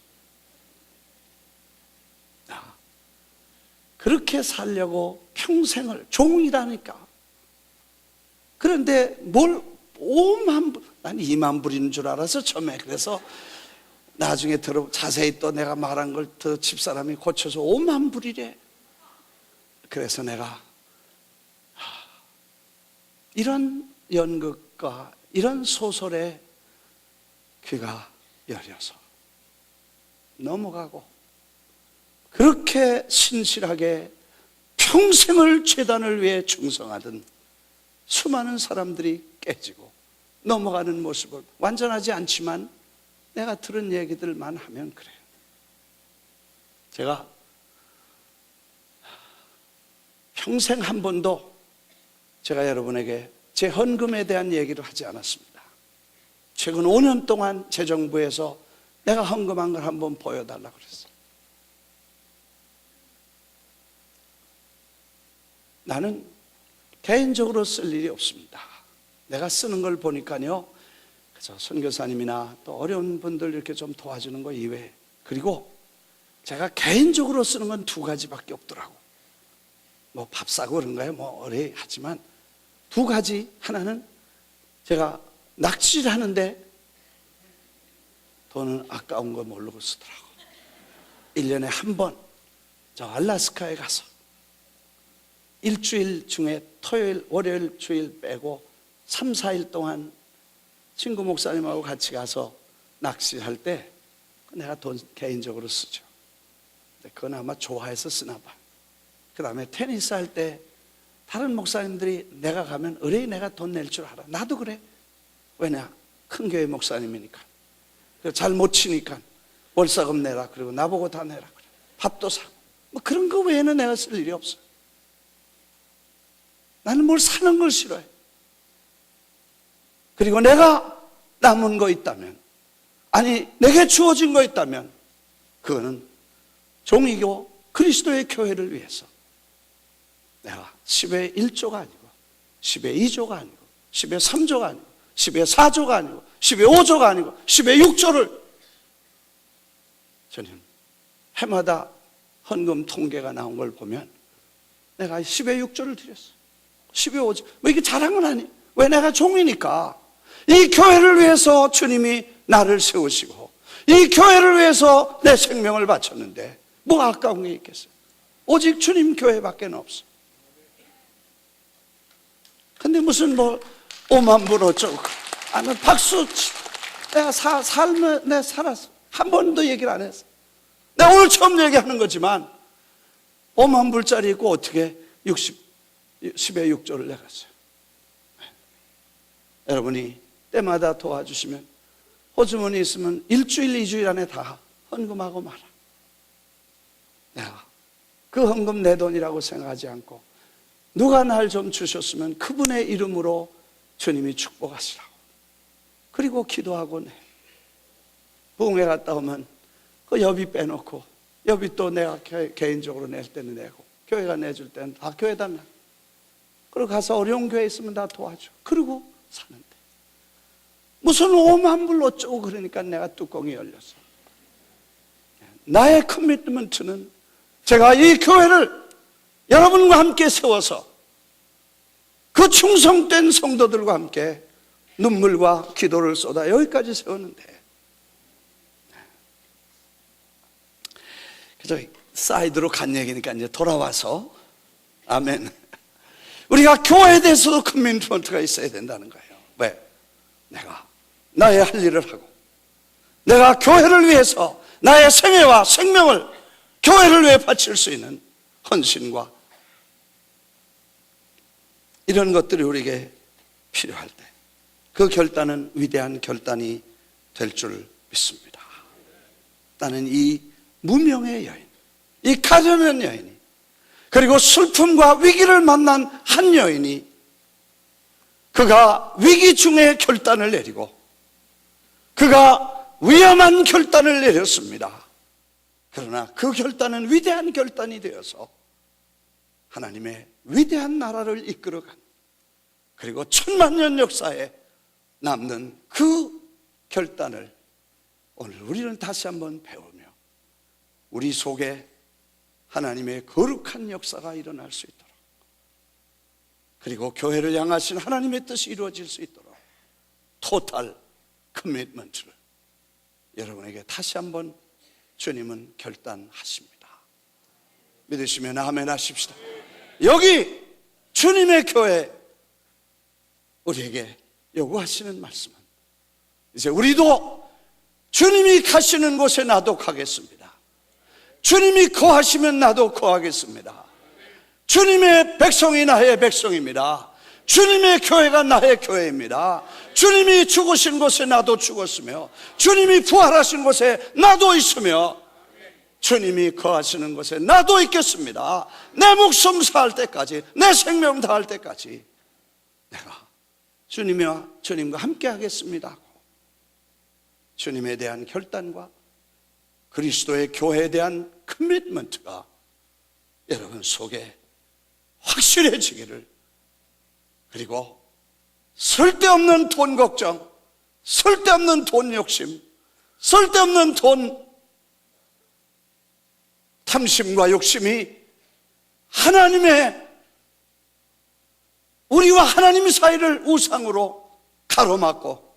그렇게 살려고 평생을, 종이라니까. 그런데 뭘 5만 불, 난 2만 불인 줄 알아서 처음에. 그래서 나중에 자세히 또 내가 말한 걸 더 집사람이 고쳐서 5만 불이래. 그래서 내가 이런 연극과 이런 소설에 귀가 열려서 넘어가고, 그렇게 신실하게 평생을 재단을 위해 충성하던 수많은 사람들이 깨지고 넘어가는 모습을, 완전하지 않지만 내가 들은 얘기들만 하면 그래요. 제가 평생 한 번도 제가 여러분에게 제 헌금에 대한 얘기를 하지 않았습니다. 최근 5년 동안 재정부에서 내가 헌금한 걸 한번 보여달라고 그랬어요. 나는 개인적으로 쓸 일이 없습니다. 내가 쓰는 걸 보니까요, 그래서 선교사님이나 또 어려운 분들 이렇게 좀 도와주는 거 이외에, 그리고 제가 개인적으로 쓰는 건 2가지밖에 없더라고. 뭐 밥 사고 그런 거예요. 뭐 어려 하지만 2가지. 하나는 제가 낚시를 하는데 돈은 아까운 거 모르고 쓰더라고. 1년에 한 번 저 알래스카에 가서 일주일 중에 토요일, 월요일, 주일 빼고 3, 4일 동안 친구 목사님하고 같이 가서 낚시할 때 내가 돈 개인적으로 쓰죠. 그건 아마 좋아해서 쓰나 봐. 그 다음에 테니스 할 때 다른 목사님들이 내가 가면 의뢰 내가 돈 낼 줄 알아. 나도 그래. 왜냐? 큰 교회 목사님이니까. 잘 못 치니까 월사금 내라. 그리고 나보고 다 내라. 그래. 밥도 사고. 뭐 그런 거 외에는 내가 쓸 일이 없어. 나는 뭘 사는 걸 싫어해. 그리고 내가 남은 거 있다면, 아니 내게 주어진 거 있다면, 그거는 종이고 그리스도의 교회를 위해서 내가 10의 1조가 아니고 10의 2조가 아니고 10의 3조가 아니고 10의 4조가 아니고 10의 5조가 아니고 10의 6조를 저는 해마다 헌금 통계가 나온 걸 보면 내가 10의 6조를 드렸어. 10의 5조. 뭐 이게 자랑은 아니에요. 왜? 내가 종이니까. 이 교회를 위해서 주님이 나를 세우시고 이 교회를 위해서 내 생명을 바쳤는데 뭐 아까운 게 있겠어요? 오직 주님 교회밖에 없어. 근데 무슨 뭐 5만 불 어쩌고, 아니 박수. 내가 삶을 내가 살았어. 한 번도 얘기를 안 했어. 내가 오늘 처음 얘기하는 거지만 5만 불짜리 있고 어떻게 10의 6조를 내갔어요. 여러분이 때마다 도와주시면 호주머니 있으면 일주일 2주일 안에 다 헌금하고 말아. 내가 그 헌금 내 돈이라고 생각하지 않고 누가 날 좀 주셨으면 그분의 이름으로 주님이 축복하시라고. 그리고 기도하고 내. 부흥회 갔다 오면 그 여비 빼놓고, 여비 또 내가 개인적으로 낼 때는 내고, 교회가 내줄 때는 다 교회다 내. 그리고 가서 어려운 교회 있으면 다 도와줘. 그리고 사는데 무슨 5만 불 어쩌고 그러니까 내가 뚜껑이 열렸어. 나의 커미트먼트는 제가 이 교회를 여러분과 함께 세워서 그 충성된 성도들과 함께 눈물과 기도를 쏟아 여기까지 세웠는데, 그래서 사이드로 간 얘기니까 이제 돌아와서, 아멘. 우리가 교회에 대해서도 커미트먼트가 있어야 된다는 거예요. 왜? 내가 나의 할 일을 하고 내가 교회를 위해서 나의 생애와 생명을 교회를 위해 바칠 수 있는 헌신과 이런 것들이 우리에게 필요할 때 그 결단은 위대한 결단이 될 줄 믿습니다. 나는 이 무명의 여인, 이 가련한 여인이, 그리고 슬픔과 위기를 만난 한 여인이, 그가 위기 중에 결단을 내리고 그가 위험한 결단을 내렸습니다. 그러나 그 결단은 위대한 결단이 되어서 하나님의 위대한 나라를 이끌어간, 그리고 천만년 역사에 남는 그 결단을 오늘 우리는 다시 한번 배우며 우리 속에 하나님의 거룩한 역사가 일어날 수 있도록, 그리고 교회를 향하신 하나님의 뜻이 이루어질 수 있도록 토탈 커미트먼트를 여러분에게 다시 한번 주님은 결단하십니다. 믿으시면 아멘 하십시다. 여기 주님의 교회 우리에게 요구하시는 말씀은, 이제 우리도 주님이 가시는 곳에 나도 가겠습니다. 주님이 거하시면 나도 거하겠습니다. 주님의 백성이 나의 백성입니다. 주님의 교회가 나의 교회입니다. 주님이 죽으신 곳에 나도 죽었으며, 주님이 부활하신 곳에 나도 있으며, 주님이 거하시는 곳에 나도 있겠습니다. 내 목숨 다할 때까지, 내 생명 다할 때까지 내가 주님과 함께 하겠습니다. 주님에 대한 결단과 그리스도의 교회에 대한 커미트먼트가 여러분 속에 확실해지기를, 그리고 쓸데없는 돈 걱정, 쓸데없는 돈 욕심, 쓸데없는 돈 탐심과 욕심이 우리와 하나님 사이를 우상으로 가로막고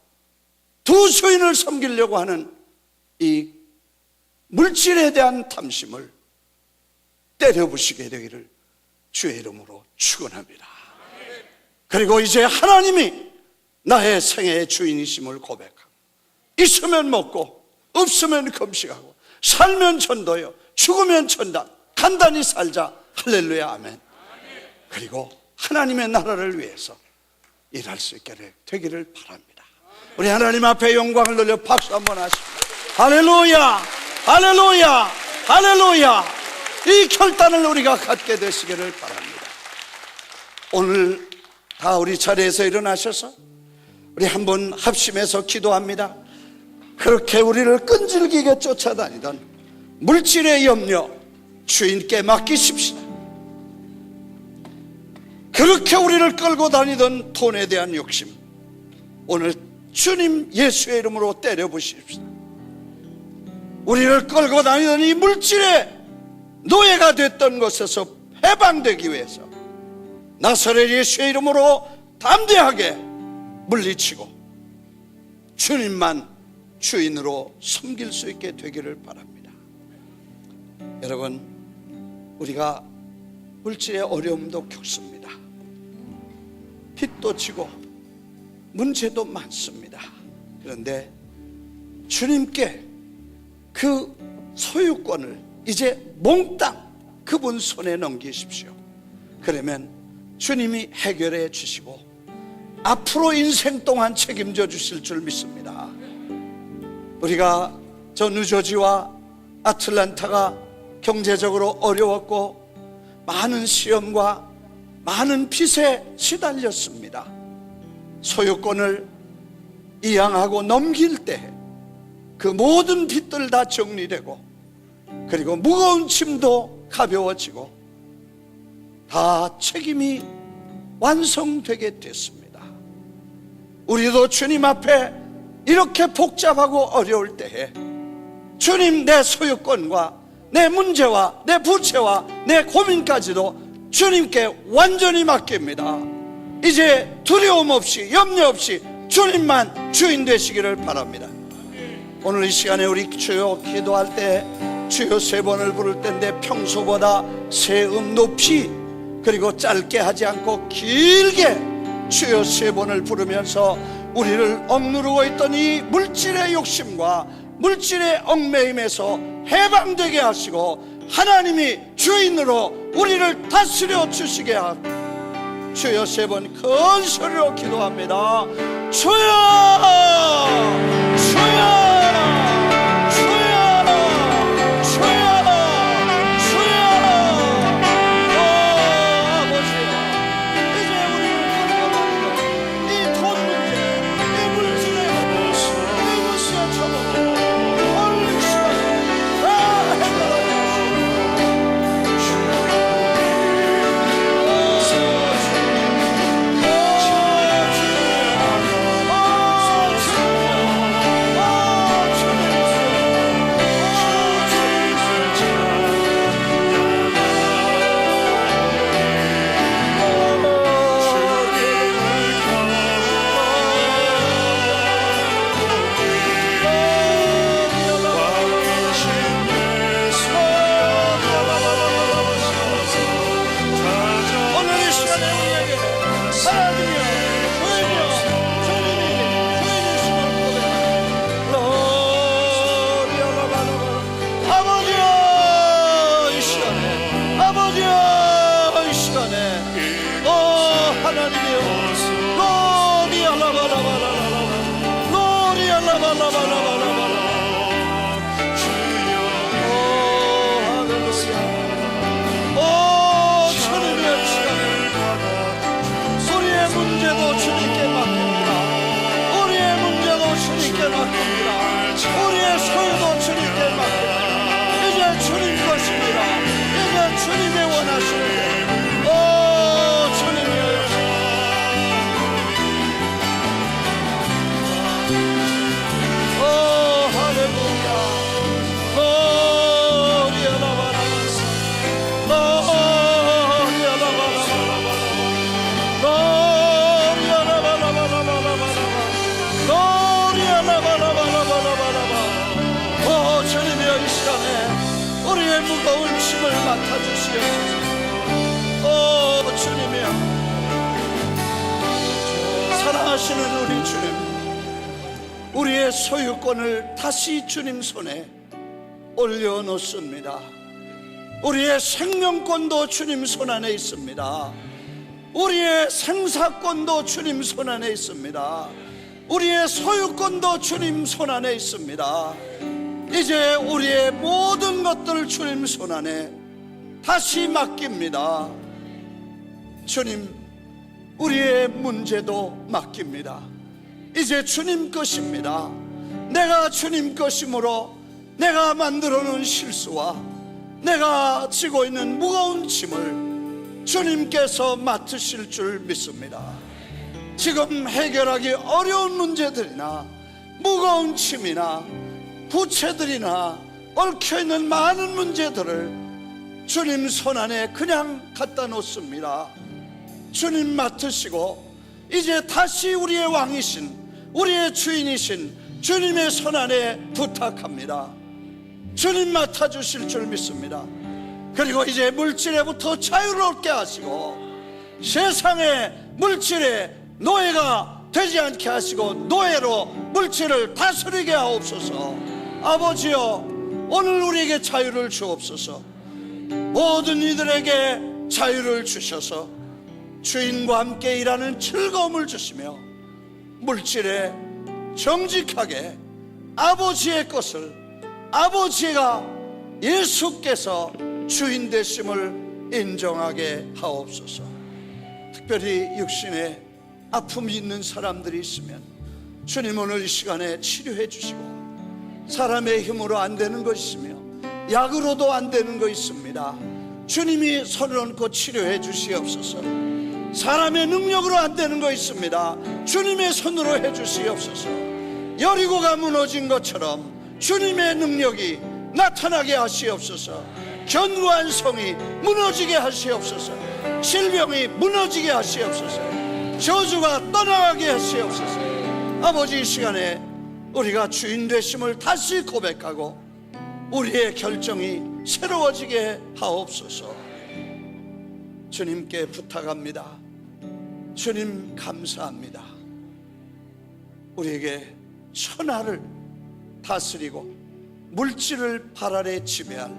두 주인을 섬기려고 하는 이 물질에 대한 탐심을 때려부시게 되기를 주의 이름으로 축원합니다. 그리고 이제 하나님이 나의 생애의 주인이심을 고백하고, 있으면 먹고 없으면 금식하고 살면 전도요 죽으면 천당, 간단히 살자. 할렐루야 아멘. 그리고 하나님의 나라를 위해서 일할 수 있게 되기를 바랍니다. 우리 하나님 앞에 영광을 돌려 박수 한번 하십시오. 할렐루야 할렐루야 할렐루야. 이 결단을 우리가 갖게 되시기를 바랍니다. 오늘 다 우리 자리에서 일어나셔서 우리 한번 합심해서 기도합니다. 그렇게 우리를 끈질기게 쫓아다니던 물질의 염려 주인께 맡기십시다. 그렇게 우리를 끌고 다니던 돈에 대한 욕심 오늘 주님 예수의 이름으로 때려부십시다. 우리를 끌고 다니던 이 물질의 노예가 됐던 것에서 해방되기 위해서 나사렛 예수의 이름으로 담대하게 물리치고 주님만 주인으로 섬길 수 있게 되기를 바랍니다. 여러분, 우리가 물질의 어려움도 겪습니다. 빚도 지고 문제도 많습니다. 그런데 주님께 그 소유권을 이제 몽땅 그분 손에 넘기십시오. 그러면 주님이 해결해 주시고 앞으로 인생 동안 책임져 주실 줄 믿습니다. 우리가 저 뉴저지와 아틀란타가 경제적으로 어려웠고 많은 시험과 많은 빚에 시달렸습니다. 소유권을 이양하고 넘길 때 그 모든 빚들 다 정리되고, 그리고 무거운 짐도 가벼워지고 다 책임이 완성되게 됐습니다. 우리도 주님 앞에 이렇게 복잡하고 어려울 때에 주님, 내 소유권과 내 문제와 내 부채와 내 고민까지도 주님께 완전히 맡깁니다. 이제 두려움 없이 염려 없이 주님만 주인 되시기를 바랍니다. 오늘 이 시간에 우리 주여 기도할 때 주여 3번을 부를 때인데 평소보다 세음 높이 그리고 짧게 하지 않고 길게 주여 3번을 부르면서 우리를 억누르고 있던 이 물질의 욕심과 물질의 얽매임에서 해방되게 하시고 하나님이 주인으로 우리를 다스려 주시게 하고, 주여 3번 큰 소리로 기도합니다. 주여 주여 우리의 무거운 짐을 맡아주시옵소서. 오 주님이여, 사랑하시는 우리 주님, 우리의 소유권을 다시 주님 손에 올려놓습니다. 우리의 생명권도 주님 손 안에 있습니다. 우리의 생사권도 주님 손 안에 있습니다. 우리의 소유권도 주님 손 안에 있습니다. 이제 우리의 모든 것들을 주님 손 안에 다시 맡깁니다. 주님, 우리의 문제도 맡깁니다. 이제 주님 것입니다. 내가 주님 것이므로 내가 만들어 놓은 실수와 내가 지고 있는 무거운 짐을 주님께서 맡으실 줄 믿습니다. 지금 해결하기 어려운 문제들이나 무거운 짐이나 부채들이나 얽혀있는 많은 문제들을 주님 손 안에 그냥 갖다 놓습니다. 주님 맡으시고 이제 다시 우리의 왕이신, 우리의 주인이신 주님의 손 안에 부탁합니다. 주님 맡아주실 줄 믿습니다. 그리고 이제 물질에부터 자유를 얻게 하시고 세상의 물질에 노예가 되지 않게 하시고 노예로 물질을 다스리게 하옵소서. 아버지여, 오늘 우리에게 자유를 주옵소서. 모든 이들에게 자유를 주셔서 주인과 함께 일하는 즐거움을 주시며 물질에 정직하게 아버지의 것을, 아버지가 예수께서 주인 되심을 인정하게 하옵소서. 특별히 육신에 아픔이 있는 사람들이 있으면 주님 오늘 이 시간에 치료해 주시고, 사람의 힘으로 안 되는 거 있으며 약으로도 안 되는 거 있습니다. 주님이 손을 얹고 치료해 주시옵소서. 사람의 능력으로 안 되는 거 있습니다. 주님의 손으로 해 주시옵소서. 여리고가 무너진 것처럼 주님의 능력이 나타나게 하시옵소서. 견고한 성이 무너지게 하시옵소서. 질병이 무너지게 하시옵소서. 저주가 떠나가게 하시옵소서. 아버지, 이 시간에 우리가 주인 되심을 다시 고백하고 우리의 결정이 새로워지게 하옵소서. 주님께 부탁합니다. 주님 감사합니다. 우리에게 천하를 다스리고 물질을 발 아래 지배할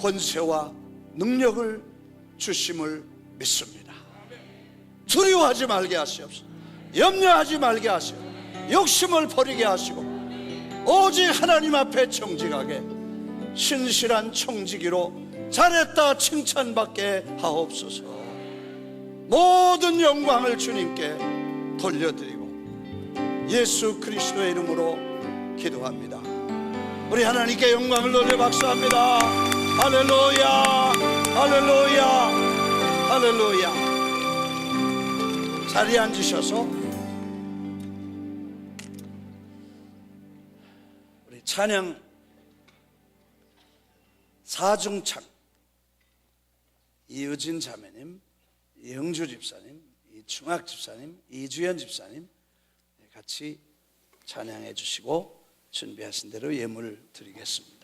권세와 능력을 주심을 믿습니다. 두려워하지 말게 하시옵소서. 염려하지 말게 하시고 욕심을 버리게 하시고 오직 하나님 앞에 정직하게 신실한 청지기로 잘했다 칭찬받게 하옵소서. 모든 영광을 주님께 돌려드리고 예수 그리스도의 이름으로 기도합니다. 우리 하나님께 영광을 돌려 박수합니다. 할렐루야, 할렐루야, 할렐루야. 자리에 앉으셔서 우리 찬양 사중창, 이유진 자매님, 이영주 집사님, 이충학 집사님, 이주연 집사님 같이 찬양해 주시고 준비하신 대로 예물 드리겠습니다.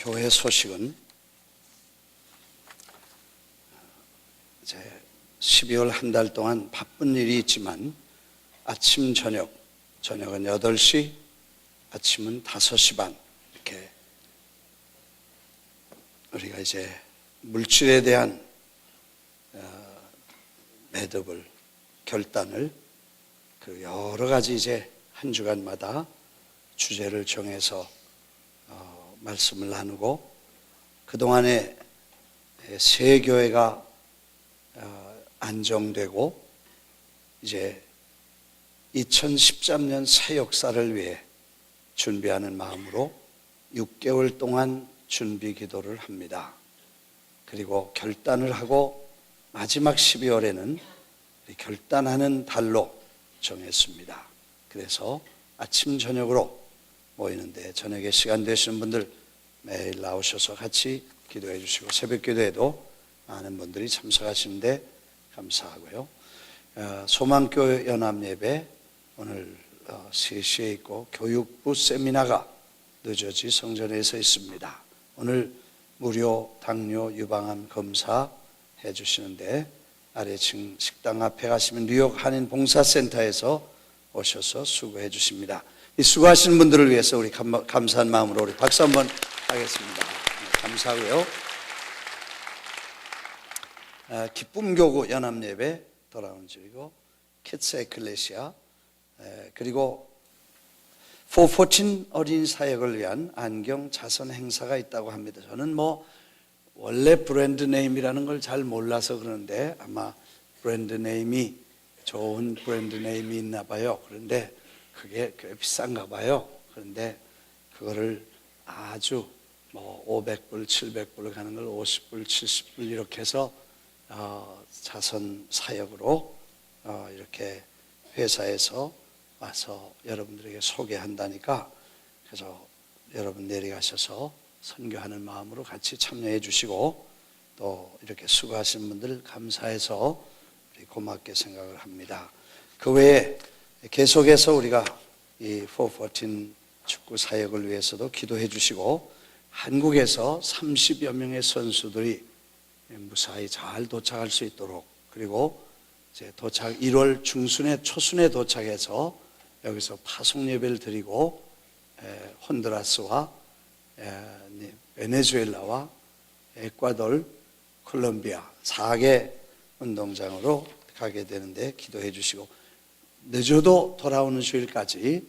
교회 소식은 이제 12월 한 달 동안 바쁜 일이 있지만 아침 저녁은 8시, 아침은 5시 반 이렇게 우리가 이제 물질에 대한 매듭을 결단을 그 여러 가지 이제 한 주간마다 주제를 정해서 말씀을 나누고 그동안에 새 교회가 안정되고 이제 2013년 새 역사를 위해 준비하는 마음으로 6개월 동안 준비 기도를 합니다. 그리고 결단을 하고 마지막 12월에는 결단하는 달로 정했습니다. 그래서 아침 저녁으로 모이는데 저녁에 시간 되시는 분들 매일 나오셔서 같이 기도해 주시고 새벽 기도에도 많은 분들이 참석하시는데 감사하고요. 소망교회 연합예배 오늘 3시에 있고 교육부 세미나가 늦어지 성전에서 있습니다. 오늘 무료 당뇨 유방암 검사 해주시는데 아래층 식당 앞에 가시면 뉴욕 한인 봉사센터에서 오셔서 수고해 주십니다. 이 수고하시는 분들을 위해서 우리 감사한 마음으로 우리 박수 한번 하겠습니다. 감사하고요. 기쁨교구 연합예배 돌아온 주이고 키츠 에클레시아 그리고 414 어린이 사역을 위한 안경 자선 행사가 있다고 합니다. 저는 원래 브랜드 네임이라는 걸 잘 몰라서 그러는데 아마 브랜드 네임이 좋은 브랜드 네임이 있나 봐요. 그런데 그게 꽤 비싼가 봐요. 그런데 그거를 아주 500불, 700불 가는 걸 50불, 70불 이렇게 해서 자선 사역으로 이렇게 회사에서 와서 여러분들에게 소개한다니까 그래서 여러분 내려가셔서 선교하는 마음으로 같이 참여해 주시고 또 이렇게 수고하신 분들 감사해서 우리 고맙게 생각을 합니다. 그 외에 계속해서 우리가 이 414 축구 사역을 위해서도 기도해 주시고 한국에서 30여 명의 선수들이 무사히 잘 도착할 수 있도록 그리고 이제 1월 중순에 초순에 도착해서 여기서 파송 예배를 드리고 혼두라스와 베네수엘라와 에콰도르, 콜롬비아 4개 운동장으로 가게 되는데 기도해 주시고 늦어도 돌아오는 주일까지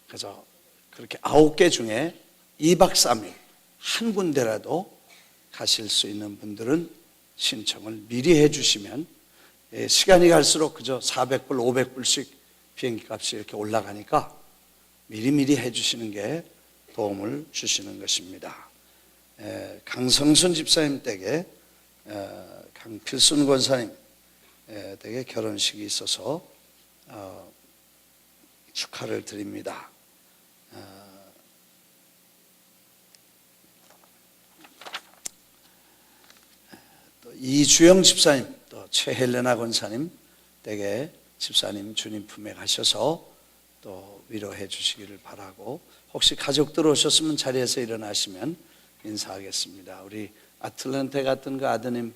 그래서 그렇게 9개 중에 2박 3일 한 군데라도 가실 수 있는 분들은 신청을 미리 해 주시면 시간이 갈수록 그저 400불, 500불씩 비행기 값이 이렇게 올라가니까 미리미리 해 주시는 게 도움을 주시는 것입니다. 강성순 집사님 댁에 강필순 권사님 댁에 결혼식이 있어서 축하를 드립니다. 또 이주영 집사님, 또 최헬레나 권사님 댁에 집사님 주님 품에 가셔서 또 위로해 주시기를 바라고 혹시 가족들 오셨으면 자리에서 일어나시면 인사하겠습니다. 우리 아틀란타 갔던 그 아드님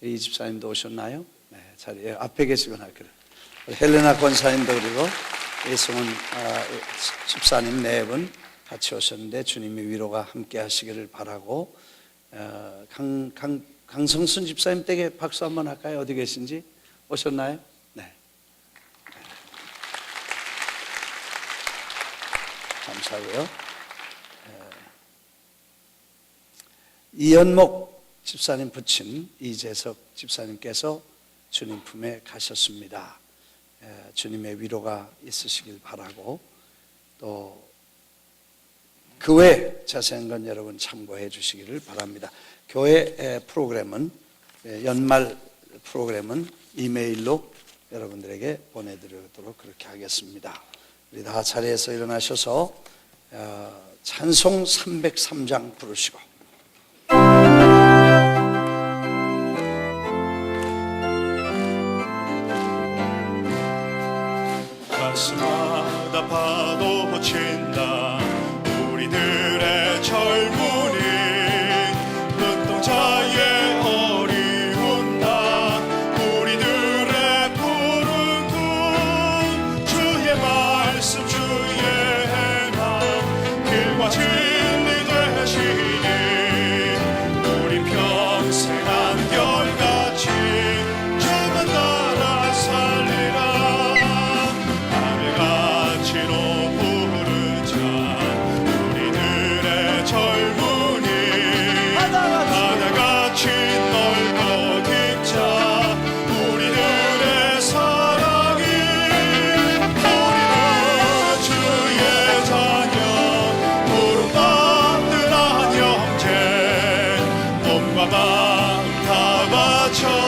이 집사님도 오셨나요? 네, 자리에 앞에 계시거나 그래. 헬레나 권사님도 그리고 이승훈 집사님 네 분 같이 오셨는데 주님의 위로가 함께 하시기를 바라고 강성순 집사님 댁에 박수 한번 할까요? 어디 계신지 오셨나요? 네. 감사하고요. 이연목 집사님 부친 이재석 집사님께서 주님 품에 가셨습니다. 주님의 위로가 있으시길 바라고 또 그 외 자세한 건 여러분 참고해 주시기를 바랍니다. 교회 프로그램은 연말 프로그램은 이메일로 여러분들에게 보내드리도록 그렇게 하겠습니다. 우리 다 자리에서 일어나셔서 찬송 303장 부르시고 가슴마다 파도 친다 우리들의 젊은이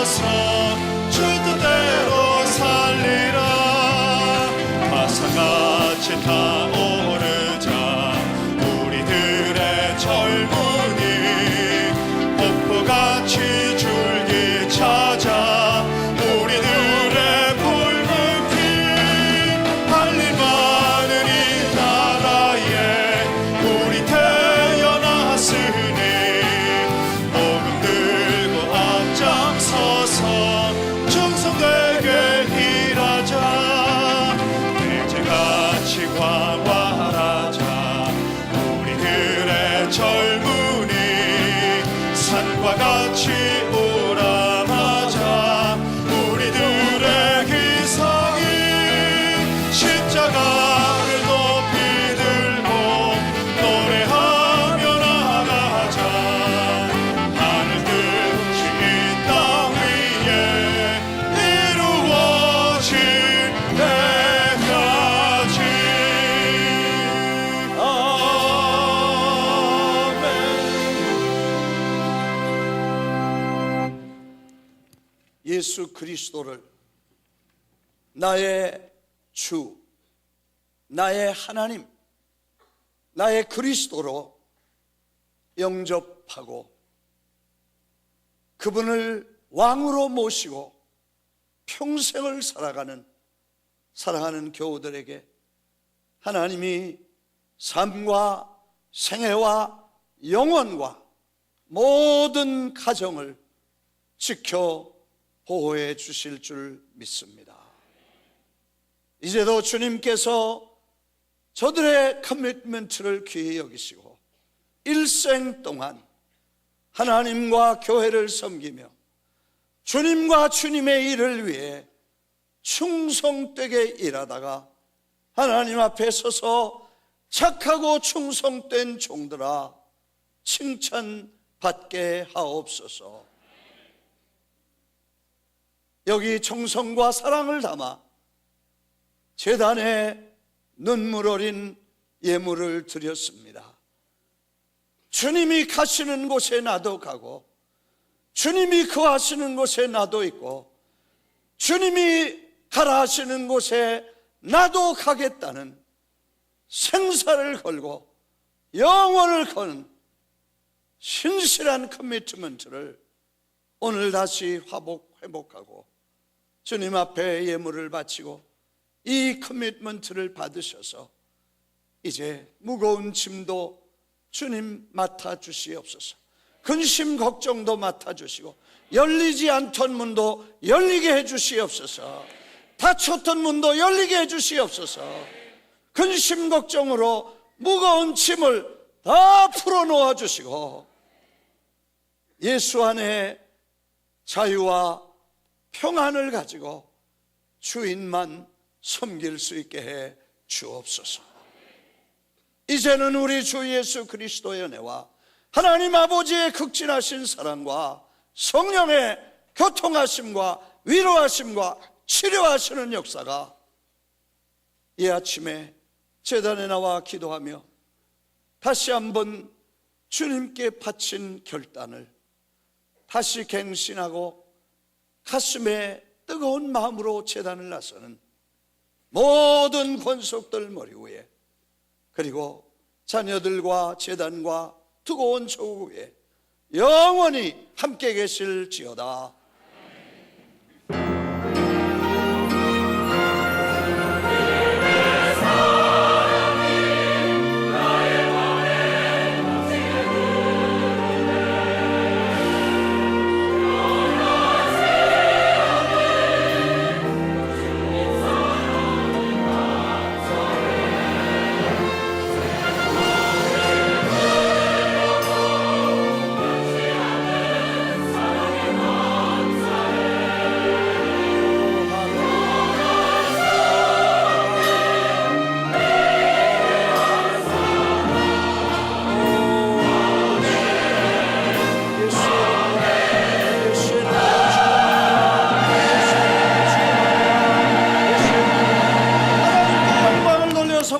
주소서. 주 뜻대로 살리라. 화산같이 타오르자 우리들의 젊은이. 폭포같이 줄기 찾아 우리들의 붉은 피. 할 일 많은 이 나라에 우리 태어났으니 복음 들고 앞장서서 충성되게 일하자. 대제같이 광활하자 우리들의 젊은이. 산과 같이 우람하자 우리들의 희생이. 십자가를 높이 들고 노래하며 나가자. 하늘 듯이 이 땅 위에 이루어질 때까지. 예수 그리스도를 나의 주, 나의 하나님, 나의 그리스도로 영접하고 그분을 왕으로 모시고 평생을 살아가는 사랑하는 교우들에게 하나님이 삶과 생애와 영혼과 모든 가정을 지켜 보호해 주실 줄 믿습니다. 이제도 주님께서 저들의 커미트먼트를 귀히 여기시고 일생 동안 하나님과 교회를 섬기며 주님과 주님의 일을 위해 충성되게 일하다가 하나님 앞에 서서 착하고 충성된 종들아 칭찬받게 하옵소서. 여기 정성과 사랑을 담아 제단에 눈물 어린 예물을 드렸습니다. 주님이 가시는 곳에 나도 가고 주님이 거하시는 곳에 나도 있고 주님이 가라 하시는 곳에 나도 가겠다는 생사를 걸고 영혼을 거는 신실한 커미트먼트를 오늘 다시 회복하고 주님 앞에 예물을 바치고 이 커미트먼트를 받으셔서 이제 무거운 짐도 주님 맡아주시옵소서. 근심 걱정도 맡아주시고 열리지 않던 문도 열리게 해주시옵소서. 닫혔던 문도 열리게 해주시옵소서. 근심 걱정으로 무거운 짐을 다 풀어놓아 주시고 예수 안에 자유와 평안을 가지고 주인만 섬길 수 있게 해 주옵소서. 이제는 우리 주 예수 그리스도의 은혜와 하나님 아버지의 극진하신 사랑과 성령의 교통하심과 위로하심과 치료하시는 역사가 이 아침에 제단에 나와 기도하며 다시 한번 주님께 바친 결단을 다시 갱신하고 가슴에 뜨거운 마음으로 제단을 나서는 모든 권속들 머리 위에 그리고 자녀들과 제단과 뜨거운 조국 위에 영원히 함께 계실지어다.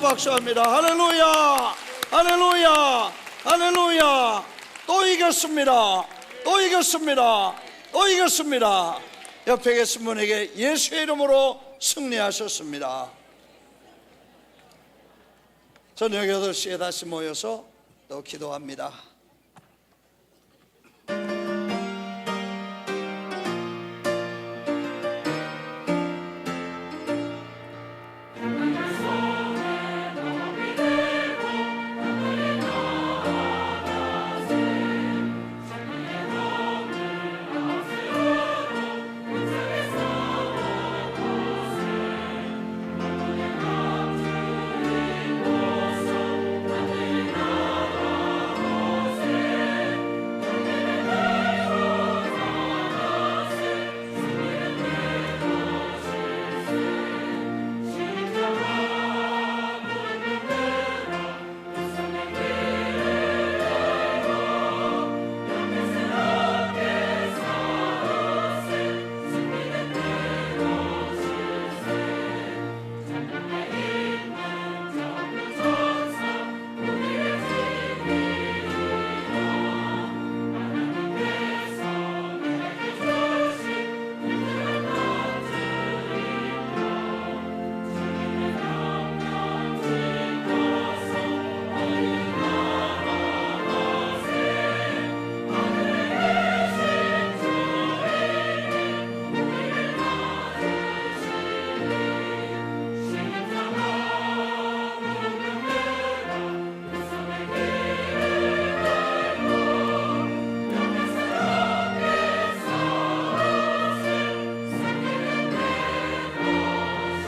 박수합니다. 할렐루야, 할렐루야, 할렐루야. 또 이겼습니다. 또 이겼습니다. 또 이겼습니다. 옆에 계신 분에게 예수의 이름으로 승리하셨습니다. 저녁 8시에 다시 모여서 또 기도합니다.